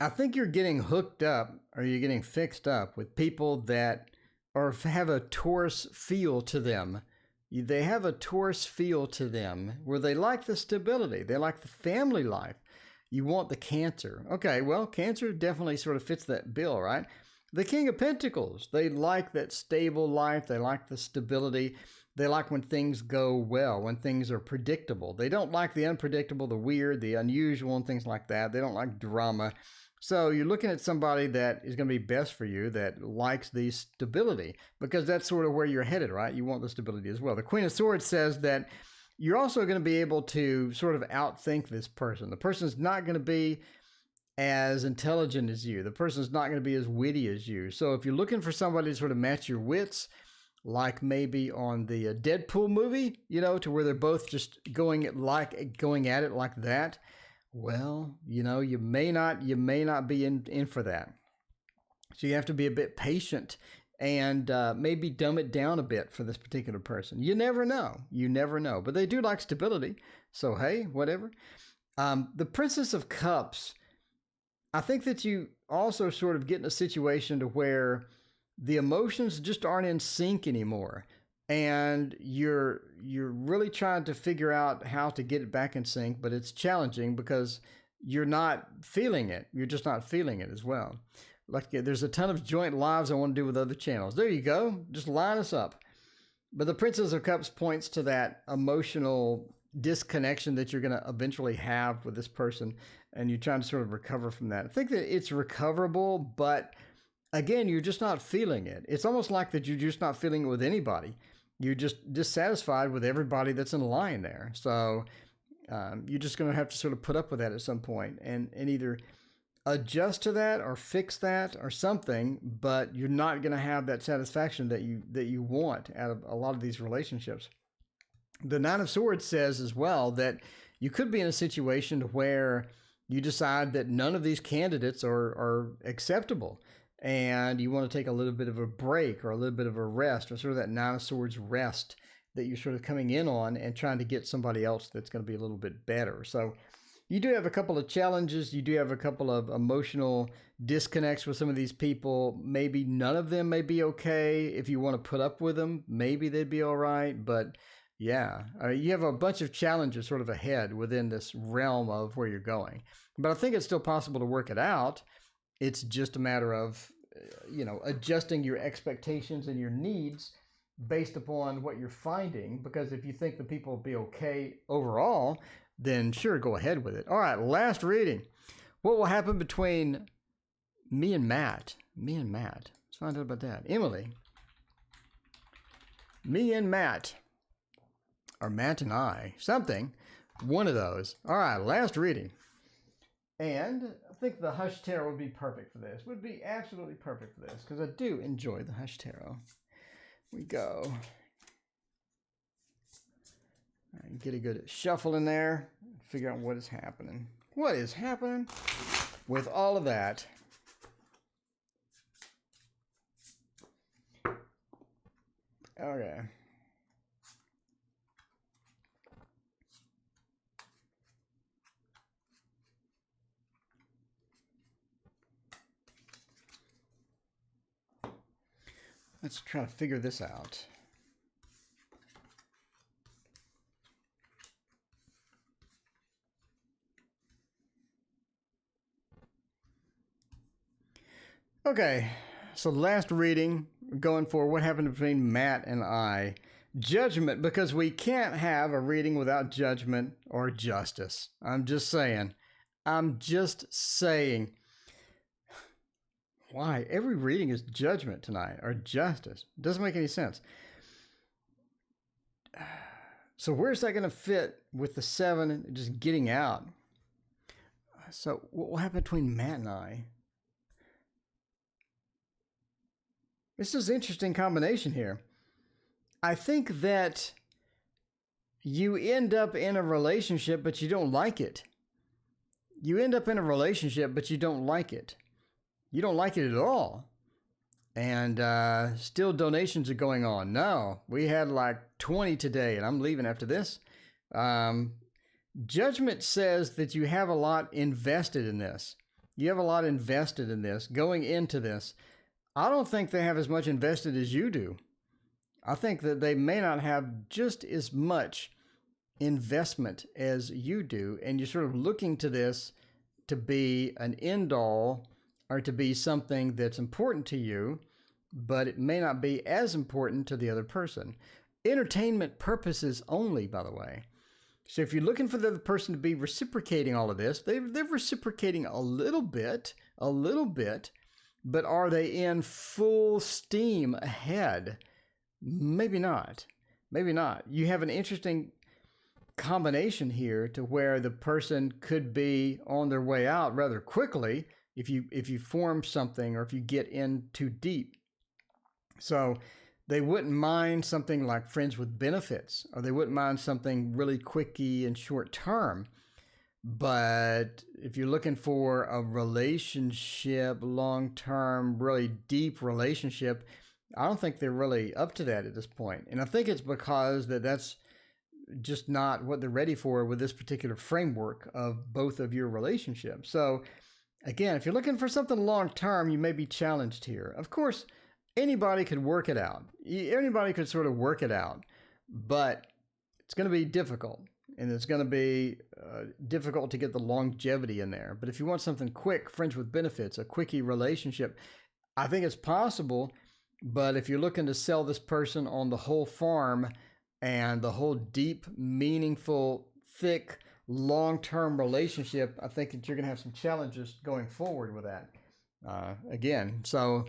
A: I think you're getting hooked up, or you're getting fixed up with people that have a Taurus feel to them. They have a Taurus feel to them where they like the stability. They like the family life. You want the Cancer. Okay, well, Cancer definitely sort of fits that bill, right? The King of Pentacles. They like that stable life. They like the stability. They like when things go well, when things are predictable. They don't like the unpredictable, the weird, the unusual, and things like that. They don't like drama. So you're looking at somebody that is going to be best for you, that likes the stability, because that's sort of where you're headed, right? You want the stability as well. The Queen of Swords says that you're also going to be able to sort of outthink this person. The person's not going to be as intelligent as you. The person's not going to be as witty as you. So if you're looking for somebody to sort of match your wits, like maybe on the Deadpool movie, to where they're both just going at it like that, well, you may not be in for that. So you have to be a bit patient and maybe dumb it down a bit for this particular person. You never know. But they do like stability. So, hey, whatever. The Princess of Cups, I think that you also sort of get in a situation to where the emotions just aren't in sync anymore. And you're really trying to figure out how to get it back in sync, but it's challenging because you're not feeling it. You're just not feeling it as well. Like there's a ton of joint lives I want to do with other channels. There you go. Just line us up. But the Princess of Cups points to that emotional disconnection that you're going to eventually have with this person, and you're trying to sort of recover from that. I think that it's recoverable, but again, you're just not feeling it. It's almost like that you're just not feeling it with anybody. You're just dissatisfied with everybody that's in line there. So you're just going to have to sort of put up with that at some point and either adjust to that or fix that or something, but you're not going to have that satisfaction that you want out of a lot of these relationships. The Nine of Swords says as well that you could be in a situation where you decide that none of these candidates are acceptable and you want to take a little bit of a break or a little bit of a rest, or sort of that Nine of Swords rest that you're sort of coming in on and trying to get somebody else that's going to be a little bit better. So you do have a couple of challenges. You do have a couple of emotional disconnects with some of these people. Maybe none of them may be okay. If you want to put up with them, maybe they'd be all right. But yeah, you have a bunch of challenges sort of ahead within this realm of where you're going. But I think it's still possible to work it out. It's just a matter of, adjusting your expectations and your needs based upon what you're finding. Because if you think the people will be okay overall, then sure, go ahead with it. All right, last reading. What will happen between me and Matt? Let's find out about that. Emily. Me and Matt. Or Matt and I. Something. One of those. All right, last reading. And I think the Hush Tarot would be perfect for this. Would be absolutely perfect for this, because I do enjoy the Hush Tarot. We go. Get a good shuffle in there. Figure out what is happening. What is happening with all of that? Okay. Let's try to figure this out. Okay, so last reading, going for what happened between Matt and I. Judgment, because we can't have a reading without judgment or justice. I'm just saying. Why? Every reading is judgment tonight, or justice. It doesn't make any sense. So where's that going to fit with the 7 and just getting out? So what will happen between Matt and I? This is an interesting combination here. I think that you end up in a relationship, but you don't like it. You end up in a relationship, but you don't like it. You don't like it at all. And still donations are going on. No, we had like 20 today, and I'm leaving after this. Judgment says that you have a lot invested in this. You have a lot invested in this, going into this. I don't think they have as much invested as you do. I think that they may not have just as much investment as you do, and you're sort of looking to this to be an end-all or to be something that's important to you, but it may not be as important to the other person. Entertainment purposes only, by the way. So if you're looking for the other person to be reciprocating all of this, they're reciprocating a little bit, but are they in full steam ahead? Maybe not. Maybe not. You have an interesting combination here to where the person could be on their way out rather quickly if you form something or if you get in too deep. So they wouldn't mind something like friends with benefits, or they wouldn't mind something really quickie and short term. But if you're looking for a relationship, long-term, really deep relationship, I don't think they're really up to that at this point. And I think it's because that's just not what they're ready for with this particular framework of both of your relationships. So again, if you're looking for something long-term, you may be challenged here. Of course, anybody could work it out. Anybody could sort of work it out, but it's going to be difficult. And it's going to be difficult to get the longevity in there. But if you want something quick, friends with benefits, a quickie relationship, I think it's possible. But if you're looking to sell this person on the whole farm and the whole deep, meaningful, thick, long-term relationship, I think that you're going to have some challenges going forward with that. again. So,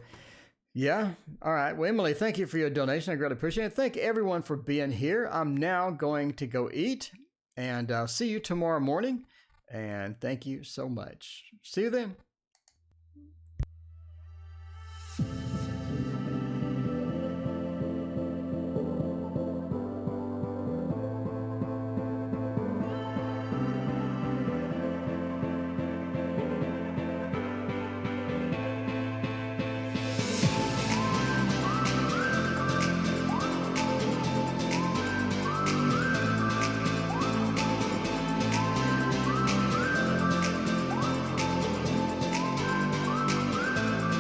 A: yeah. All right. Well, Emily, thank you for your donation. I greatly appreciate it. Thank everyone for being here. I'm now going to go eat, and I'll see you tomorrow morning. And thank you so much. See you then.